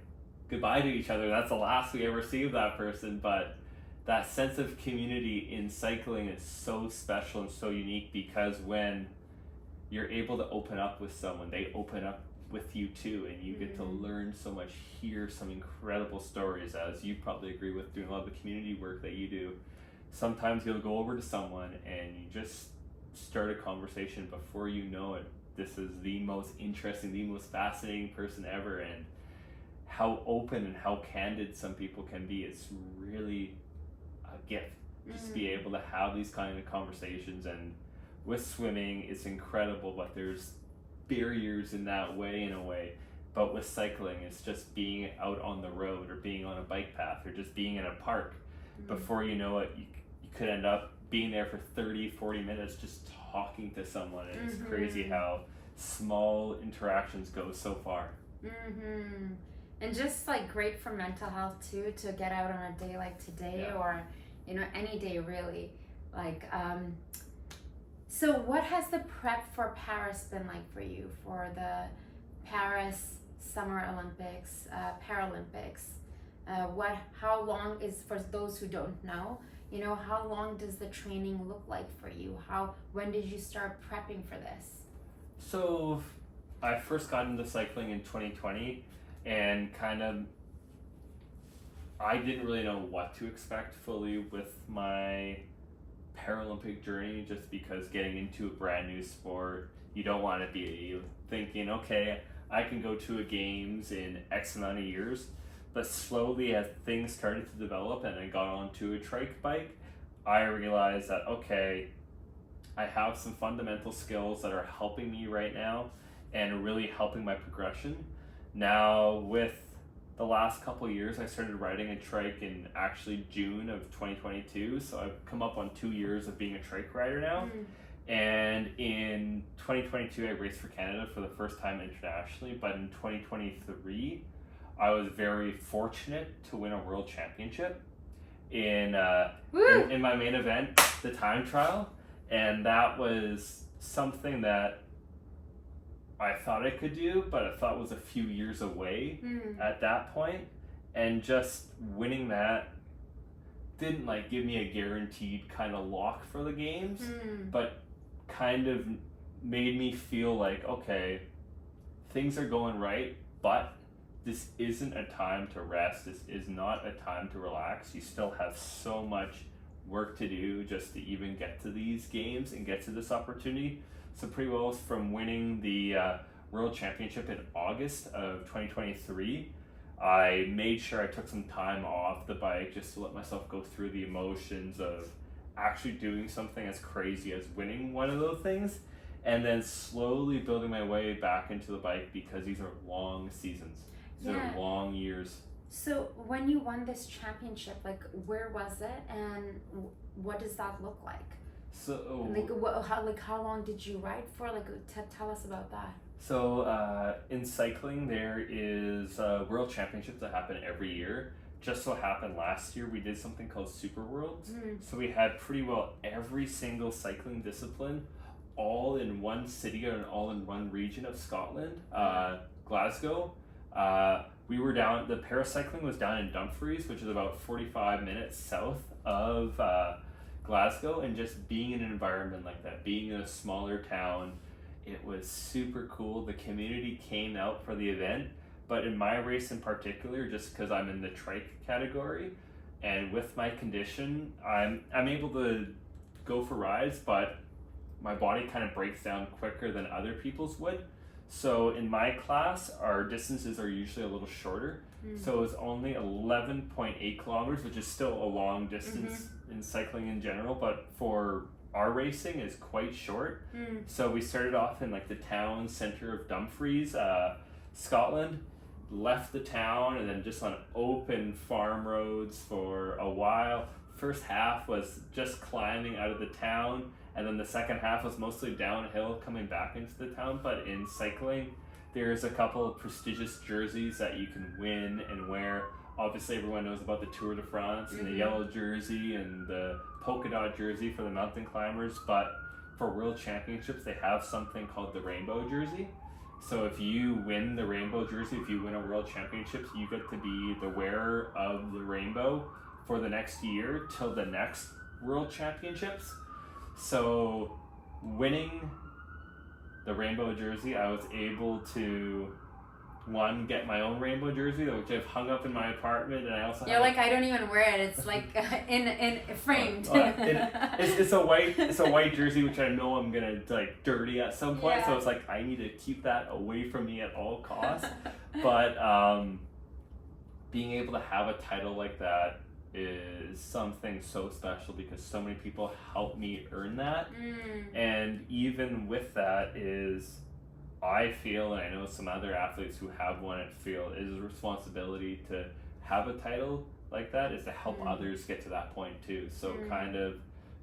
goodbye to each other. That's the last we ever see of that person. But that sense of community in cycling is so special and so unique, because when you're able to open up with someone, they open up with you too, and you get to learn so much, hear some incredible stories, as you probably agree with doing a lot of the community work that you do. Sometimes you'll go over to someone and you just start a conversation. Before you know it, this is the most interesting, the most fascinating person ever, and how open and how candid some people can be. It's really a gift just to be able to have these kind of conversations. And with swimming, it's incredible, but there's barriers in that way, in a way. But with cycling, it's just being out on the road, or being on a bike path, or just being in a park. Before you know it, you could end up being there for 30-40 minutes just talking to someone, and it's crazy how small interactions go so far. And just like great for mental health too, to get out on a day like today, or any day really. Like so what has the prep for Paris been like for you, for the Paris Summer Olympics, Paralympics? How long is, for those who don't know, how long does the training look like for you? When did you start prepping for this? So I first got into cycling in 2020, and I didn't really know what to expect fully with my Paralympic journey, just because getting into a brand new sport, you don't want to be thinking, okay, I can go to a games in X amount of years. But slowly, as things started to develop and I got onto a trike bike, I realized that, okay, I have some fundamental skills that are helping me right now and really helping my progression. Now, with the last couple of years, I started riding a trike in actually June of 2022. So I've come up on 2 years of being a trike rider now. And in 2022, I raced for Canada for the first time internationally. But in 2023, I was very fortunate to win a world championship in my main event, the time trial. And that was something that I thought I could do, but I thought was a few years away at that point. And just winning that didn't give me a guaranteed kind of lock for the games, but kind of made me feel like, okay, things are going right, but this isn't a time to rest. This is not a time to relax. You still have so much work to do just to even get to these games and get to this opportunity. So pretty well from winning the World Championship in August of 2023, I made sure I took some time off the bike just to let myself go through the emotions of actually doing something as crazy as winning one of those things, and then slowly building my way back into the bike, because these are long seasons. These are long years. So when you won this championship, where was it, and what does that look like? So how long did you ride for? Tell us about that. So in cycling, there is world championships that happen every year. Just so happened last year we did something called Super Worlds. So we had pretty well every single cycling discipline all in one city and all in one region of Scotland, Glasgow. We were down, the paracycling was down in Dumfries, which is about 45 minutes south of Glasgow, and just being in an environment like that, being in a smaller town, it was super cool. The community came out for the event, but in my race in particular, just because I'm in the trike category, and with my condition, I'm able to go for rides, but my body kind of breaks down quicker than other people's would. So in my class, our distances are usually a little shorter. So it's only 11.8 kilometers, which is still a long distance in cycling in general, but for our racing is quite short. So we started off in the town center of Dumfries, Scotland, left the town, and then just on open farm roads for a while. First half was just climbing out of the town, and then the second half was mostly downhill coming back into the town. But in cycling, there's a couple of prestigious jerseys that you can win and wear obviously everyone knows about the Tour de France and the yellow jersey and the polka dot jersey for the mountain climbers, but for World Championships they have something called the rainbow jersey. So if you win the rainbow jersey, if you win a World Championships, you get to be the wearer of the rainbow for the next year till the next World Championships. So winning the rainbow jersey, I was able to get my own rainbow jersey, which I've hung up in my apartment, and I also You're like, I don't even wear it. It's like in framed. It's a white jersey, which I know I'm gonna like dirty at some point. Yeah. So it's like I need to keep that away from me at all costs. But being able to have a title like that is something so special because so many people helped me earn that. And even with that is, I feel, and I know some other athletes who have won it feel, is a responsibility to have a title like that is to help others get to that point too. So kind of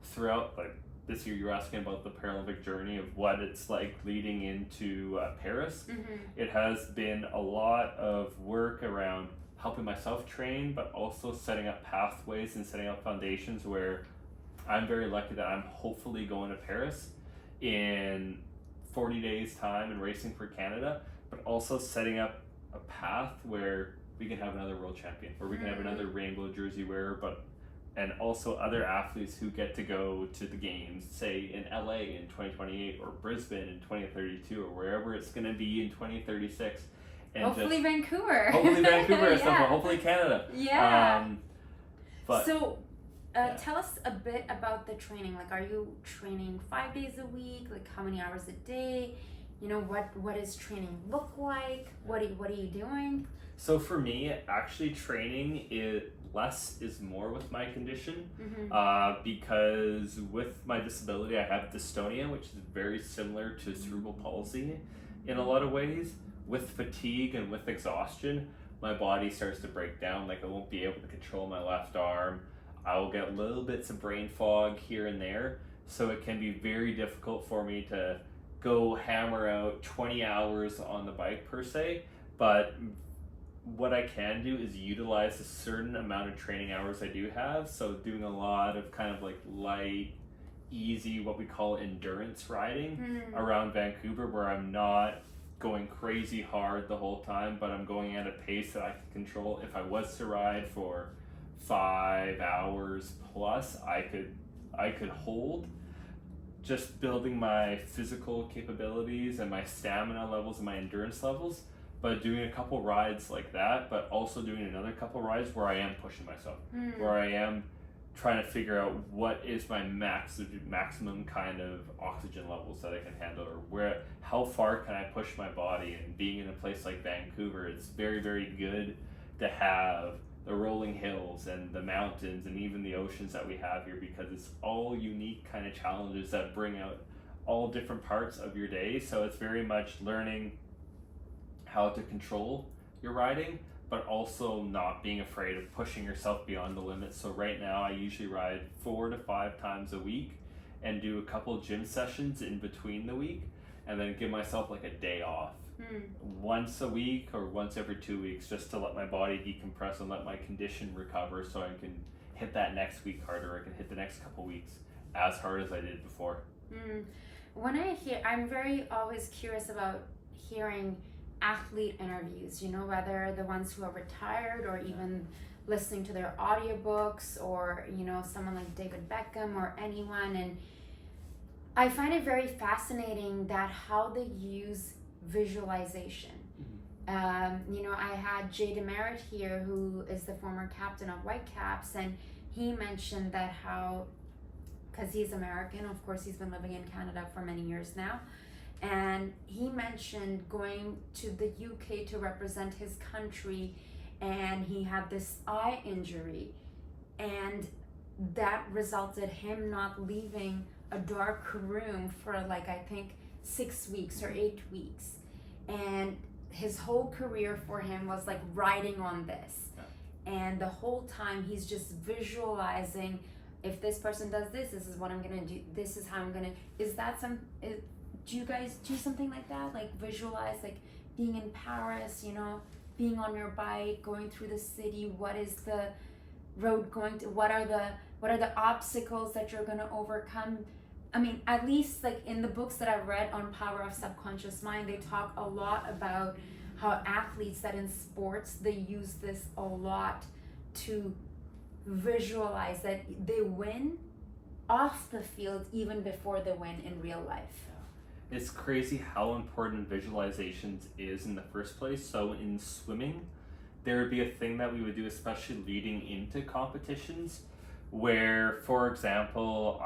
throughout, like this year you were asking about the Paralympic journey of what it's like leading into Paris. It has been a lot of work around helping myself train, but also setting up pathways and setting up foundations where I'm very lucky that I'm hopefully going to Paris in 40 days time and racing for Canada, but also setting up a path where we can have another world champion, where we can have another rainbow jersey wearer, and also other athletes who get to go to the games, say in LA in 2028 or Brisbane in 2032 or wherever it's going to be in 2036. And hopefully Vancouver. Hopefully Vancouver and stuff, Yeah. but hopefully Canada. Yeah. But so tell us a bit about the training. Like, are you training 5 days a week? Like, how many hours a day? You know, what does training look like? What are you doing? So for me, actually training less is more with my condition, because with my disability, I have dystonia, which is very similar to cerebral palsy in a lot of ways. With fatigue and with exhaustion, my body starts to break down. Like I won't be able to control my left arm. I will get little bits of brain fog here and there. So it can be very difficult for me to go hammer out 20 hours on the bike per se. But what I can do is utilize a certain amount of training hours I do have. So doing a lot of kind of like light, easy, what we call endurance riding around Vancouver, where I'm not going crazy hard the whole time, but I'm going at a pace that I can control. If I was to ride for 5 hours plus, I could hold. Just building my physical capabilities and my stamina levels and my endurance levels, but doing a couple rides like that, but also doing another couple rides where I am pushing myself, where I am trying to figure out what is my maximum kind of oxygen levels that I can handle, or how far can I push my body. And being in a place like Vancouver, it's very, very good to have the rolling hills and the mountains and even the oceans that we have here, because it's all unique kind of challenges that bring out all different parts of your day. So it's very much learning how to control your riding, but also not being afraid of pushing yourself beyond the limits. So right now I usually ride 4 to 5 times a week and do a couple gym sessions in between the week, and then give myself like a day off once a week or once every 2 weeks, just to let my body decompress and let my condition recover, so I can hit that next week harder. I can hit the next couple weeks as hard as I did before. When I'm very always curious about hearing athlete interviews, you know, whether the ones who are retired or even listening to their audiobooks, or, you know, someone like David Beckham or anyone. And I find it very fascinating that how they use visualization. You know, I had Jay Demerit here, who is the former captain of Whitecaps, and he mentioned that how, because he's American, of course he's been living in Canada for many years now, and he mentioned going to the UK to represent his country, and he had this eye injury, and that resulted him not leaving a dark room for like, I think 6 weeks or 8 weeks, and his whole career for him was like riding on this, and the whole time he's just visualizing, if this person does this, this is what I'm gonna do, this is how I'm gonna. Do you guys do something like that? Like visualize, like being in Paris, you know, being on your bike, going through the city, what is the road going to, what are the obstacles that you're going to overcome. I mean, at least like in the books that I've read on Power of Subconscious Mind, they talk a lot about how athletes that in sports, they use this a lot to visualize that they win off the field even before they win in real life. It's crazy how important visualizations is in the first place. So in swimming, there would be a thing that we would do, especially leading into competitions, where, for example,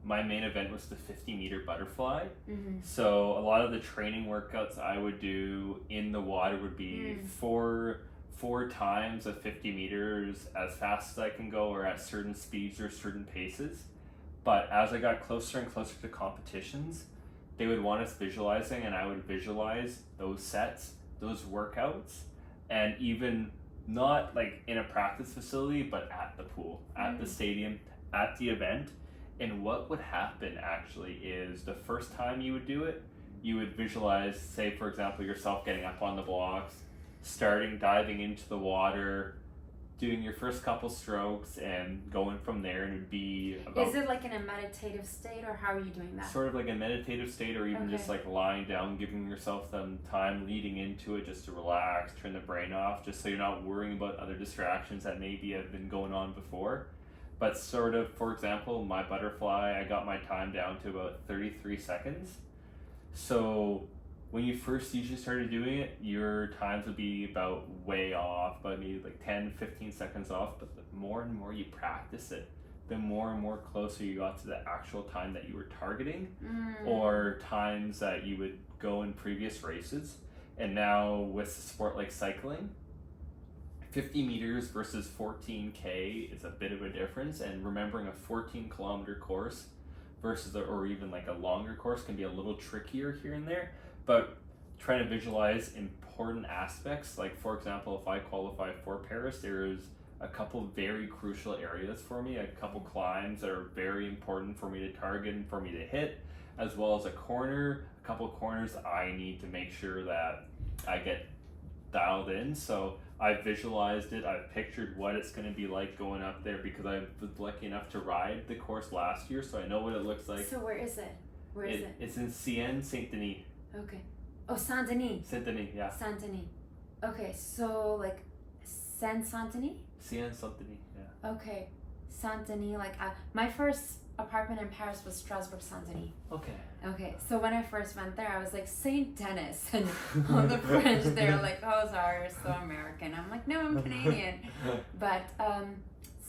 my main event was the 50-meter butterfly. Mm-hmm. So a lot of the training workouts I would do in the water would be four times of 50 meters as fast as I can go, or at certain speeds or certain paces. But as I got closer and closer to competitions, they would want us visualizing, and I would visualize those sets, those workouts, and even not like in a practice facility, but at the pool, at the stadium, at the event. And what would happen actually is the first time you would do it, you would visualize, say for example, yourself getting up on the blocks, diving into the water, doing your first couple strokes and going from there, and it would be about... Is it like in a meditative state, or how are you doing that? Sort of like a meditative state, or even just like lying down, giving yourself some time leading into it just to relax, turn the brain off, just so you're not worrying about other distractions that maybe have been going on before. But sort of, for example, my butterfly, I got my time down to about 33 seconds. So when you first usually started doing it, your times would be about way off, but maybe like 10, 15 seconds off. But the more and more you practice it, the more and more closer you got to the actual time that you were targeting, or times that you would go in previous races. And now with a sport like cycling, 50 meters versus 14K is a bit of a difference. And remembering a 14-kilometer course versus or even like a longer course can be a little trickier here and there. But trying to visualize important aspects, like for example, if I qualify for Paris, there is a couple very crucial areas for me, a couple climbs that are very important for me to target and for me to hit, as well as a couple corners I need to make sure that I get dialed in. So I visualized it, I've pictured what it's going to be like going up there, because I was lucky enough to ride the course last year, so I know what it looks like. So where is it? It's in Saint-Denis. Okay. Oh, Saint-Denis. Saint-Denis, yeah. Saint-Denis. Okay, so like Saint-Denis? Saint-Denis, yeah. Okay, Saint-Denis. Like my first apartment in Paris was Strasbourg Saint-Denis. Okay, so when I first went there, I was like, Saint Denis, and on the French they're like, oh sorry, you're so American. I'm like, no, I'm Canadian. But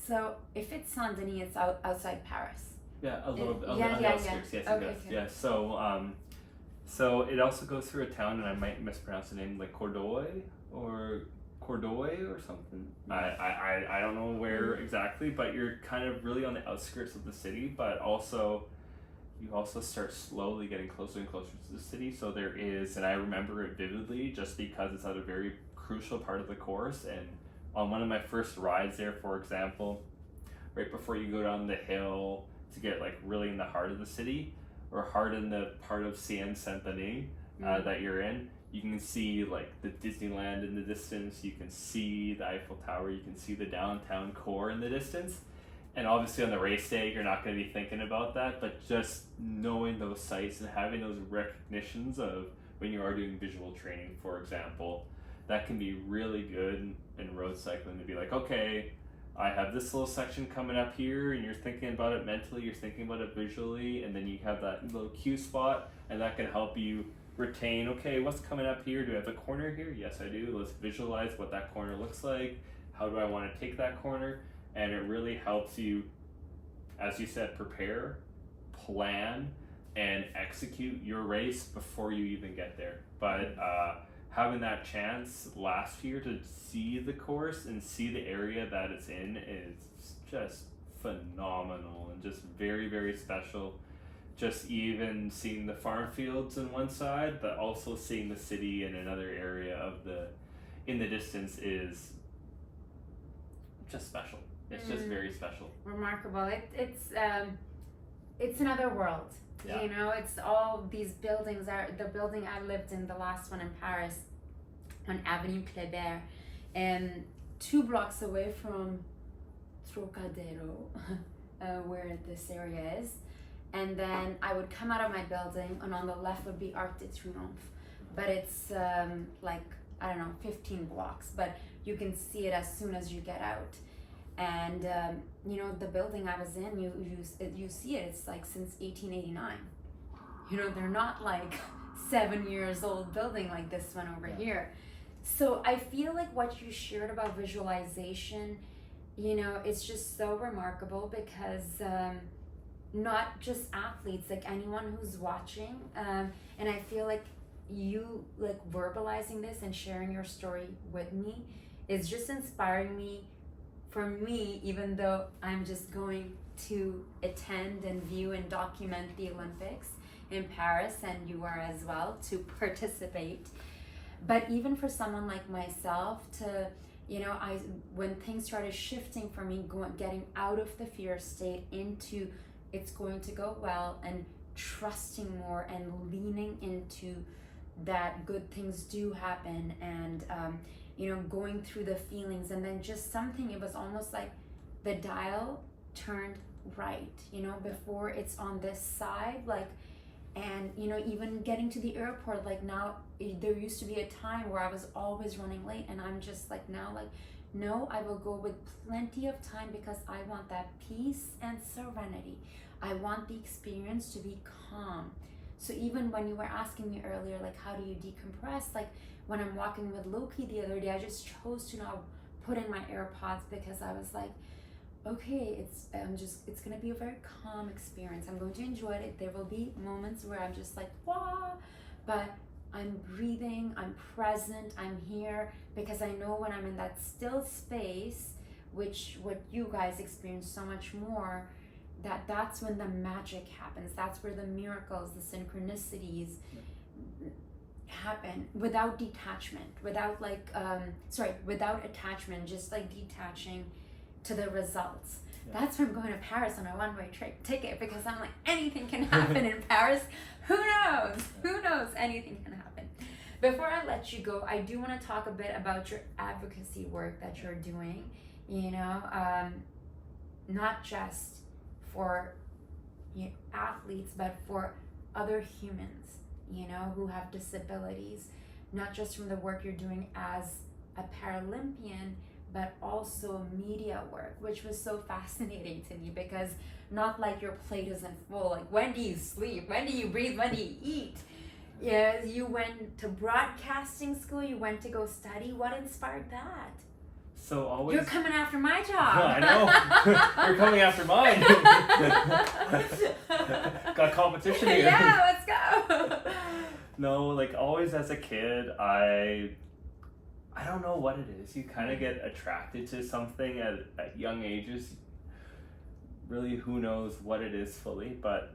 so if it's Saint-Denis, it's outside Paris. Yeah, a little bit on the outskirts. Yes, okay. Yeah. So it also goes through a town, and I might mispronounce the name, like Cordoue or something. I don't know where exactly, but you're kind of really on the outskirts of the city, but also you also start slowly getting closer and closer to the city. So there is, and I remember it vividly just because it's at a very crucial part of the course. And on one of my first rides there, for example, right before you go down the hill to get like really in the heart of the city, or hard in the part of Saint-Denis that you're in, you can see like the Disneyland in the distance, you can see the Eiffel Tower, you can see the downtown core in the distance. And obviously on the race day, you're not going to be thinking about that, but just knowing those sights and having those recognitions of when you are doing visual training, for example, that can be really good in road cycling, to be like, okay, I have this little section coming up here, and you're thinking about it mentally, you're thinking about it visually, and then you have that little cue spot, and that can help you retain, okay, what's coming up here? Do I have a corner here? Yes, I do. Let's visualize what that corner looks like. How do I want to take that corner? And it really helps you, as you said, prepare, plan, and execute your race before you even get there. But having that chance last year to see the course and see the area that it's in is just phenomenal and just very, very special. Just even seeing the farm fields on one side, but also seeing the city in another area in the distance is just special. It's just very special. Remarkable. It's another world. Yeah. You know, it's all these buildings. The building I lived in, the last one in Paris, on Avenue Clement, and 2 blocks away from Trocadero, where this area is. And then I would come out of my building, and on the left would be Arc de Triomphe. But it's like, I don't know, 15 blocks, but you can see it as soon as you get out. And you know, the building I was in, you see it, it's like since 1889. You know, they're not like 7 years old building like this one over here. So I feel like what you shared about visualization, you know, it's just so remarkable, because not just athletes, like anyone who's watching, and I feel like you like verbalizing this and sharing your story with me is just inspiring me. For me, even though I'm just going to attend and view and document the Olympics in Paris, and you are as well, to participate, but even for someone like myself to, you know, when things started shifting for me, getting out of the fear state into it's going to go well, and trusting more and leaning into that good things do happen, and you know, going through the feelings, and then just something, it was almost like the dial turned right, you know, before it's on this side, like, and you know, even getting to the airport, like now, there used to be a time where I was always running late, and I'm just like now, like, no, I will go with plenty of time, because I want that peace and serenity. I want the experience to be calm. So even when you were asking me earlier, like, how do you decompress? Like, when I'm walking with Loki the other day, I just chose to not put in my AirPods, because I was like, okay, it's gonna be a very calm experience. I'm going to enjoy it. There will be moments where I'm just like, wah, but I'm breathing, I'm present, I'm here, because I know when I'm in that still space, which what you guys experience so much more, that's when the magic happens. That's where the miracles, the synchronicities happen, without detachment, without like without attachment, just like detaching to the results. That's why I'm going to Paris on a one-way ticket, because I'm like, anything can happen in Paris. Who knows, anything can happen. Before I let you go, I do want to talk a bit about your advocacy work that you're doing, you know, not just for, you know, athletes, but for other humans, you know, who have disabilities, not just from the work you're doing as a Paralympian, but also media work, which was so fascinating to me, because not like your plate isn't full, like when do you sleep, when do you breathe, when do you eat? Yeah, you went to broadcasting school, you went to go study. What inspired that? So always. You're coming after my job. I know. You're coming after mine. Got competition here. Yeah, let's go. No, like always as a kid, I don't know what it is. You kind of get attracted to something at young ages. Really, who knows what it is fully, but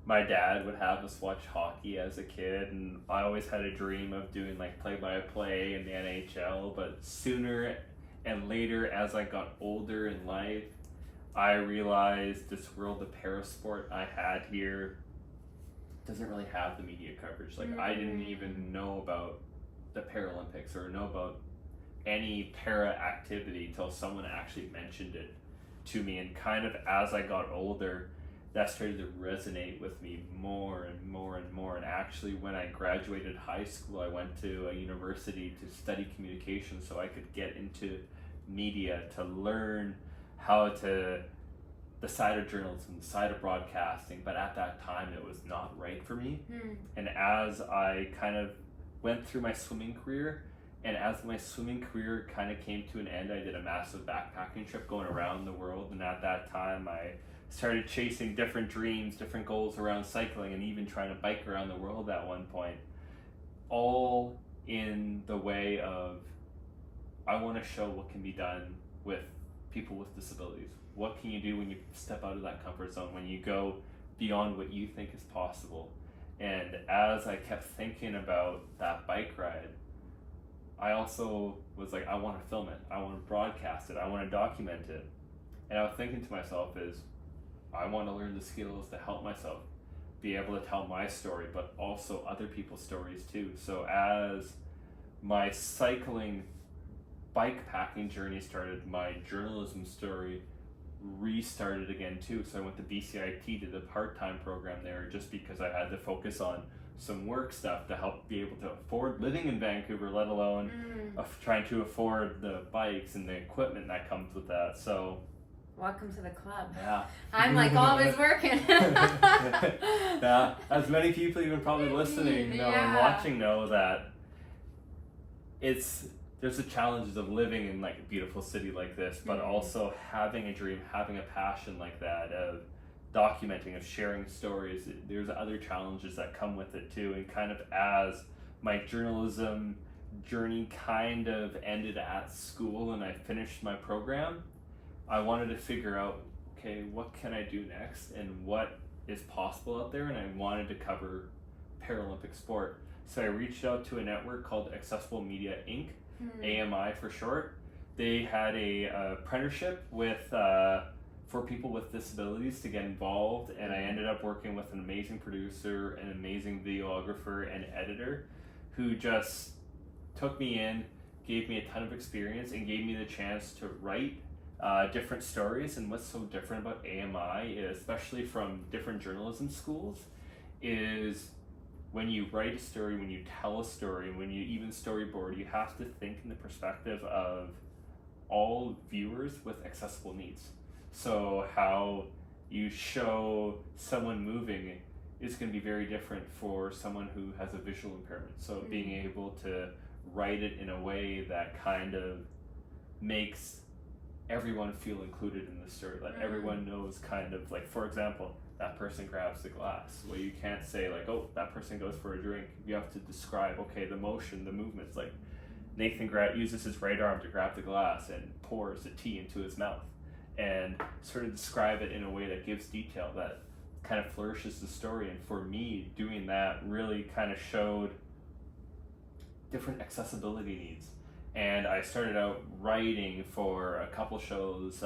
my dad would have us watch hockey as a kid, and I always had a dream of doing like play-by-play in the NHL, but sooner and later, as I got older in life, I realized this world of parasport I had here doesn't really have the media coverage. Like, I didn't even know about the Paralympics or know about any para activity till someone actually mentioned it to me. And kind of as I got older, that started to resonate with me more and more and more. And actually, when I graduated high school, I went to a university to study communication so I could get into media, to learn how to the side of journalism, the side of broadcasting. But at that time, it was not right for me. And as I kind of went through my swimming career, and as my swimming career kind of came to an end, I did a massive backpacking trip going around the world. And at that time, I started chasing different dreams, different goals around cycling, and even trying to bike around the world at one point, all in the way of, I want to show what can be done with people with disabilities. What can you do when you step out of that comfort zone, when you go beyond what you think is possible? And as I kept thinking about that bike ride, I also was like, I want to film it, I want to broadcast it, I want to document it. And I was thinking to myself is, I want to learn the skills to help myself be able to tell my story, but also other people's stories too. So as my cycling bike packing journey started, my journalism story restarted again too. So I went to BCIT, did a part-time program there just because I had to focus on some work stuff to help be able to afford living in Vancouver, let alone trying to afford the bikes and the equipment that comes with that. So welcome to the club. yeah, I'm like always working. yeah, as many people even probably listening know and watching know that there's the challenges of living in like a beautiful city like this, but also having a dream, having a passion like that, of documenting, of sharing stories. There's other challenges that come with it too. And kind of as my journalism journey kind of ended at school and I finished my program, I wanted to figure out, okay, what can I do next and what is possible out there? And I wanted to cover Paralympic sport. So I reached out to a network called Accessible Media Inc., AMI for short. They had a apprenticeship with for people with disabilities to get involved, and I ended up working with an amazing producer, an amazing videographer and editor who just took me in, gave me a ton of experience, and gave me the chance to write different stories. And what's so different about AMI, especially from different journalism schools, is when you write a story, when you tell a story, when you even storyboard, you have to think in the perspective of all viewers with accessible needs. So how you show someone moving is going to be very different for someone who has a visual impairment. So being able to write it in a way that kind of makes everyone feel included in the story, that everyone knows kind of like, for example, that person grabs the glass. Well, you can't say like, oh, that person goes for a drink. You have to describe, okay, the motion, the movements. Like Nathan uses his right arm to grab the glass and pours the tea into his mouth, and sort of describe it in a way that gives detail, that kind of flourishes the story. And for me, doing that really kind of showed different accessibility needs. And I started out writing for a couple shows,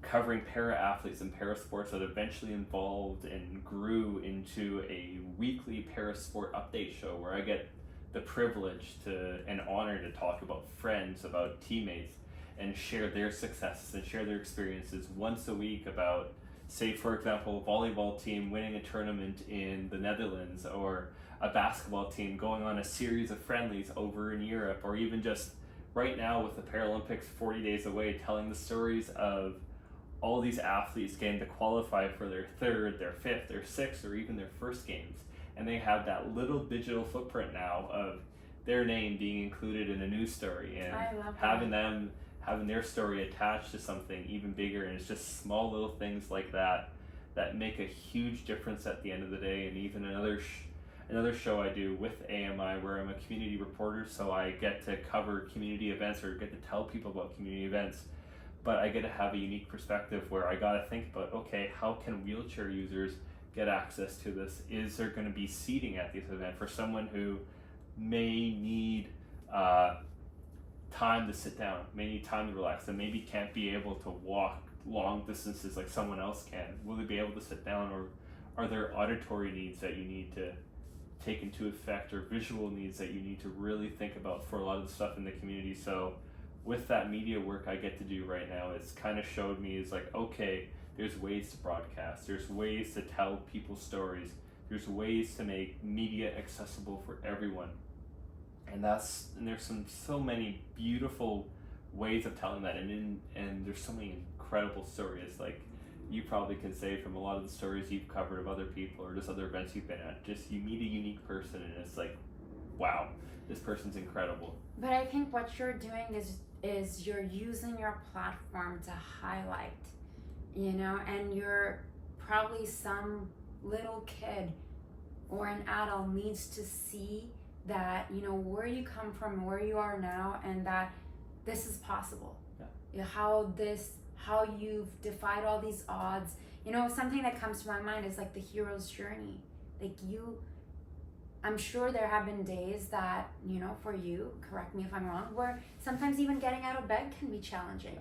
covering para-athletes and para-sports that eventually evolved and grew into a weekly para-sport update show where I get the privilege and honor to talk about friends, about teammates, and share their successes and share their experiences once a week about, say, for example, a volleyball team winning a tournament in the Netherlands, or a basketball team going on a series of friendlies over in Europe, or even just right now with the Paralympics 40 days away, telling the stories of all these athletes getting to qualify for their third, their fifth, their sixth, or even their first games. And they have that little digital footprint now of their name being included in a news story, and having their story attached to something even bigger. And it's just small little things like that that make a huge difference at the end of the day. And even another show I do with AMI where I'm a community reporter, so I get to cover community events or get to tell people about community events. But I get to have a unique perspective where I got to think about, okay, how can wheelchair users get access to this? Is there going to be seating at this event for someone who may need time to sit down, may need time to relax, and maybe can't be able to walk long distances like someone else can? Will they be able to sit down, or are there auditory needs that you need to take into effect, or visual needs that you need to really think about for a lot of the stuff in the community? So with that media work I get to do right now, it's kind of showed me is like, okay, there's ways to broadcast, there's ways to tell people's stories, there's ways to make media accessible for everyone. And there's so many beautiful ways of telling that, and there's so many incredible stories. Like you probably can say from a lot of the stories you've covered of other people or just other events you've been at, just you meet a unique person and it's like, wow, this person's incredible. But I think what you're doing is you're using your platform to highlight, and you're probably some little kid or an adult needs to see that, where you come from, where you are now, and that this is possible. Yeah. How you've defied all these odds. Something that comes to my mind is like the hero's journey. Like I'm sure there have been days that, for you, correct me if I'm wrong, where sometimes even getting out of bed can be challenging,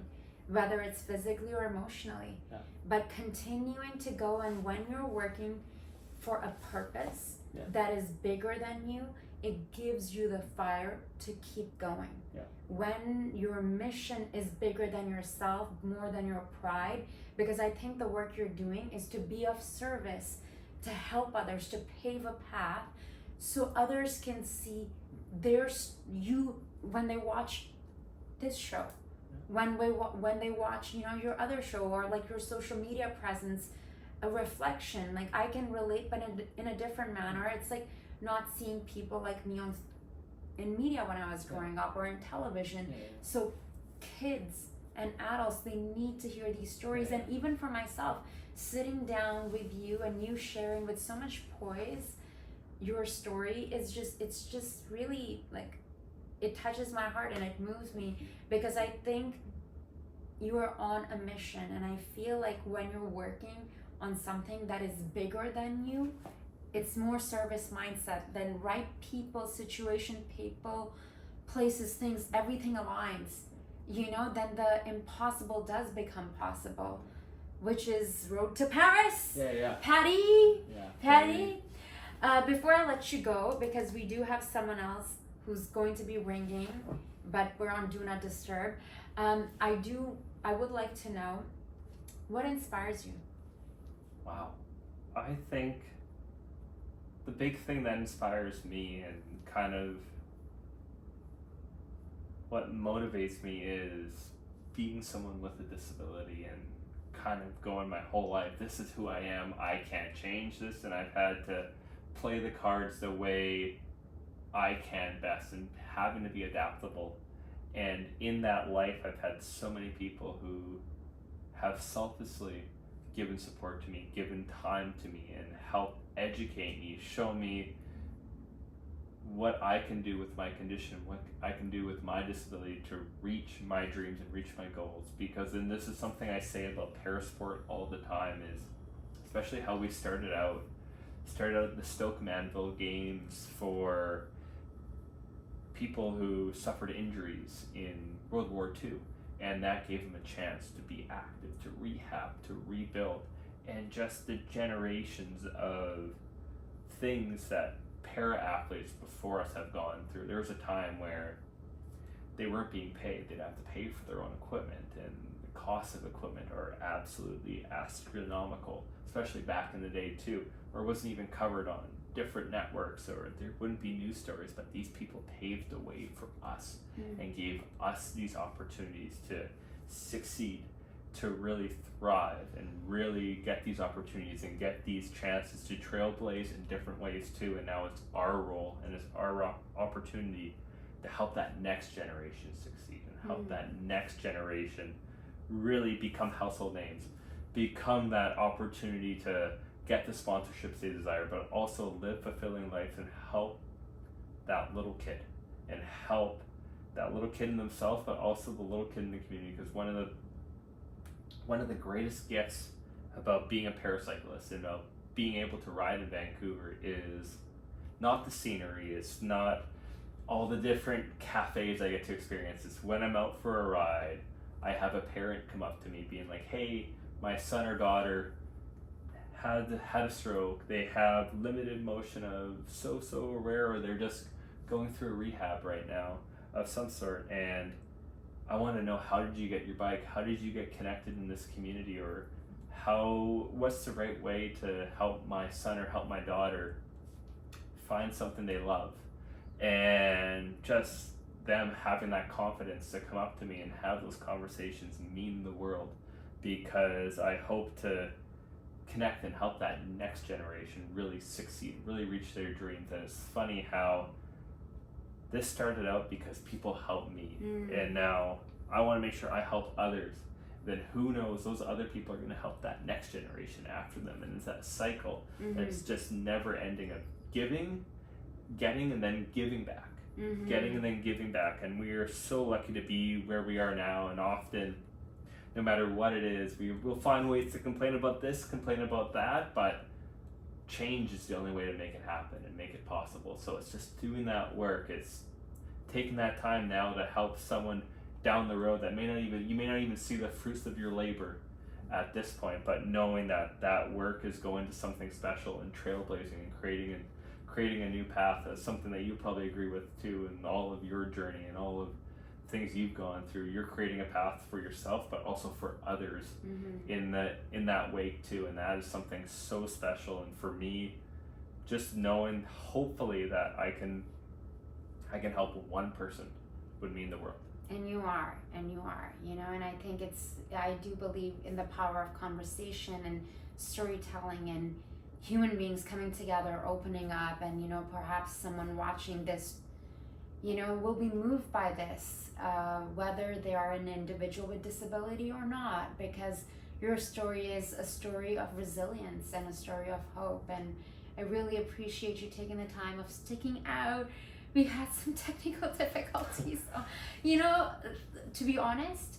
whether it's physically or emotionally. Yeah. But continuing to go, and when you're working for a purpose that is bigger than you, it gives you the fire to keep going. Yeah. When your mission is bigger than yourself, more than your pride, because I think the work you're doing is to be of service, to help others, to pave a path so others can see you when they watch this show, when they watch, you know, your other show, or like your social media presence, a reflection. Like, I can relate, but in a different manner. It's like not seeing people like me in media when I was growing up, or in television. So kids and adults, they need to hear these stories. And even for myself, sitting down with you and you sharing with so much poise your story is it's just really, like, it touches my heart and it moves me, because I think you are on a mission, and I feel like when you're working on something that is bigger than you, it's more service mindset than right people, situation, people, places, things, everything aligns, you know, then the impossible does become possible, which is Road to Paris. Patty. Before I let you go, because we do have someone else who's going to be ringing, but we're on Do Not Disturb. I would like to know, what inspires you? Wow. I think the big thing that inspires me, and kind of what motivates me, is being someone with a disability and kind of going my whole life, this is who I am, I can't change this, and I've had to play the cards the way I can best, and having to be adaptable. And in that life, I've had so many people who have selflessly given support to me, given time to me, and helped educate me, show me what I can do with my condition, what I can do with my disability to reach my dreams and reach my goals. Because, and this is something I say about parasport all the time, is especially how we started out the Stoke Manville Games for people who suffered injuries in World War II, and that gave them a chance to be active, to rehab, to rebuild, and just the generations of things that para-athletes before us have gone through. There was a time where they weren't being paid. They'd have to pay for their own equipment, and the costs of equipment are absolutely astronomical, especially back in the day too, where it wasn't even covered on different networks, or there wouldn't be news stories, but these people paved the way for us and gave us these opportunities to succeed, to really thrive, and really get these opportunities and get these chances to trailblaze in different ways too. And now it's our role and it's our opportunity to help that next generation succeed, and help that next generation really become household names, become that opportunity to get the sponsorships they desire, but also live fulfilling life and help that little kid, and help that little kid in themselves, but also the little kid in the community. Because one of the greatest gifts about being a paracyclist and about being able to ride in Vancouver is not the scenery, it's not all the different cafes I get to experience. It's when I'm out for a ride, I have a parent come up to me being like, hey, my son or daughter had a stroke, they have limited motion of so rare, or they're just going through a rehab right now of some sort, and I want to know, how did you get your bike? How did you get connected in this community? Or what's the right way to help my son or help my daughter find something they love? And just them having that confidence to come up to me and have those conversations mean the world, because I hope to connect and help that next generation really succeed, really reach their dreams. And it's funny how this started out because people helped me, and now I want to make sure I help others. Then who knows, those other people are going to help that next generation after them, and it's that cycle that's just never ending of giving, getting, and then giving back, getting and then giving back. And we are so lucky to be where we are now, and often, no matter what it is, we will find ways to complain about this, complain about that, but change is the only way to make it happen and make it possible. So it's just doing that work. It's taking that time now to help someone down the road that you may not even see the fruits of your labor at this point, but knowing that that work is going to something special and trailblazing and creating a new path is something that you probably agree with too, in all of your journey and all of things you've gone through. You're creating a path for yourself, but also for others in that wake too, and that is something so special. And for me, just knowing hopefully that I can help one person would mean the world. And you are, you know, and I think I do believe in the power of conversation and storytelling and human beings coming together, opening up, and, you know, perhaps someone watching this, you know, will be moved by this, whether they are an individual with disability or not, because your story is a story of resilience and a story of hope. And I really appreciate you taking the time of sticking out. We had some technical difficulties. You know, to be honest,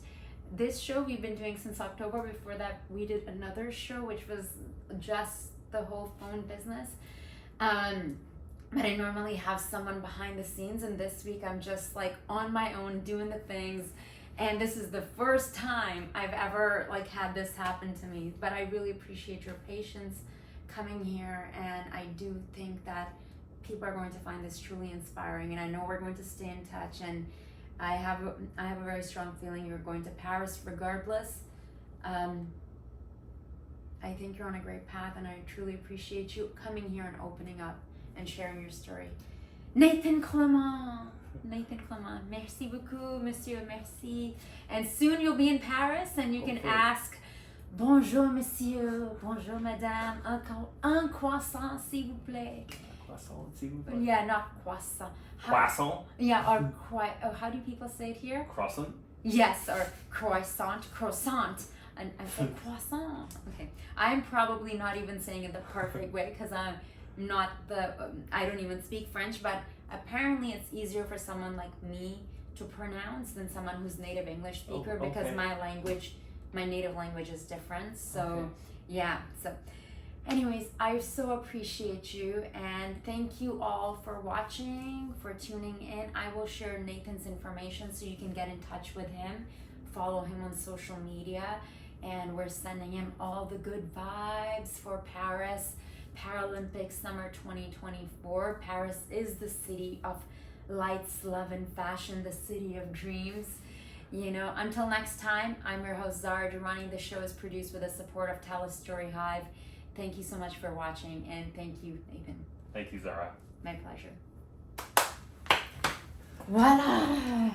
this show we've been doing since October. Before that, we did another show, which was just the whole phone business. But I normally have someone behind the scenes, and this week I'm just like on my own doing the things. And this is the first time I've ever like had this happen to me. But I really appreciate your patience coming here, and I do think that people are going to find this truly inspiring, and I know we're going to stay in touch, and I have a very strong feeling you're going to Paris regardless. I think you're on a great path, and I truly appreciate you coming here and opening up and sharing your story. Nathan Clement, merci beaucoup, monsieur, merci. And soon you'll be in Paris, and you can ask, bonjour monsieur, bonjour madame, un croissant s'il vous plaît. Croissant, s'il vous plaît. Yeah, not croissant. Croissant? Yeah, or how do people say it here? Croissant? Yes, or croissant. And I say croissant. Okay, I'm probably not even saying it the perfect way because I'm not I don't even speak French, but apparently it's easier for someone like me to pronounce than someone who's native English speaker because my native language is different. So yeah, so anyways, I so appreciate you, and thank you all for watching, for tuning in. I will share Nathan's information so you can get in touch with him, follow him on social media, and we're sending him all the good vibes for Paris Paralympics Summer 2024. Paris is the city of lights, love, and fashion, the city of dreams. You know, until next time, I'm your host, Zara Durrani. The show is produced with the support of Tell a Story Hive. Thank you so much for watching, and thank you, Nathan. Thank you, Zara. My pleasure. Voila!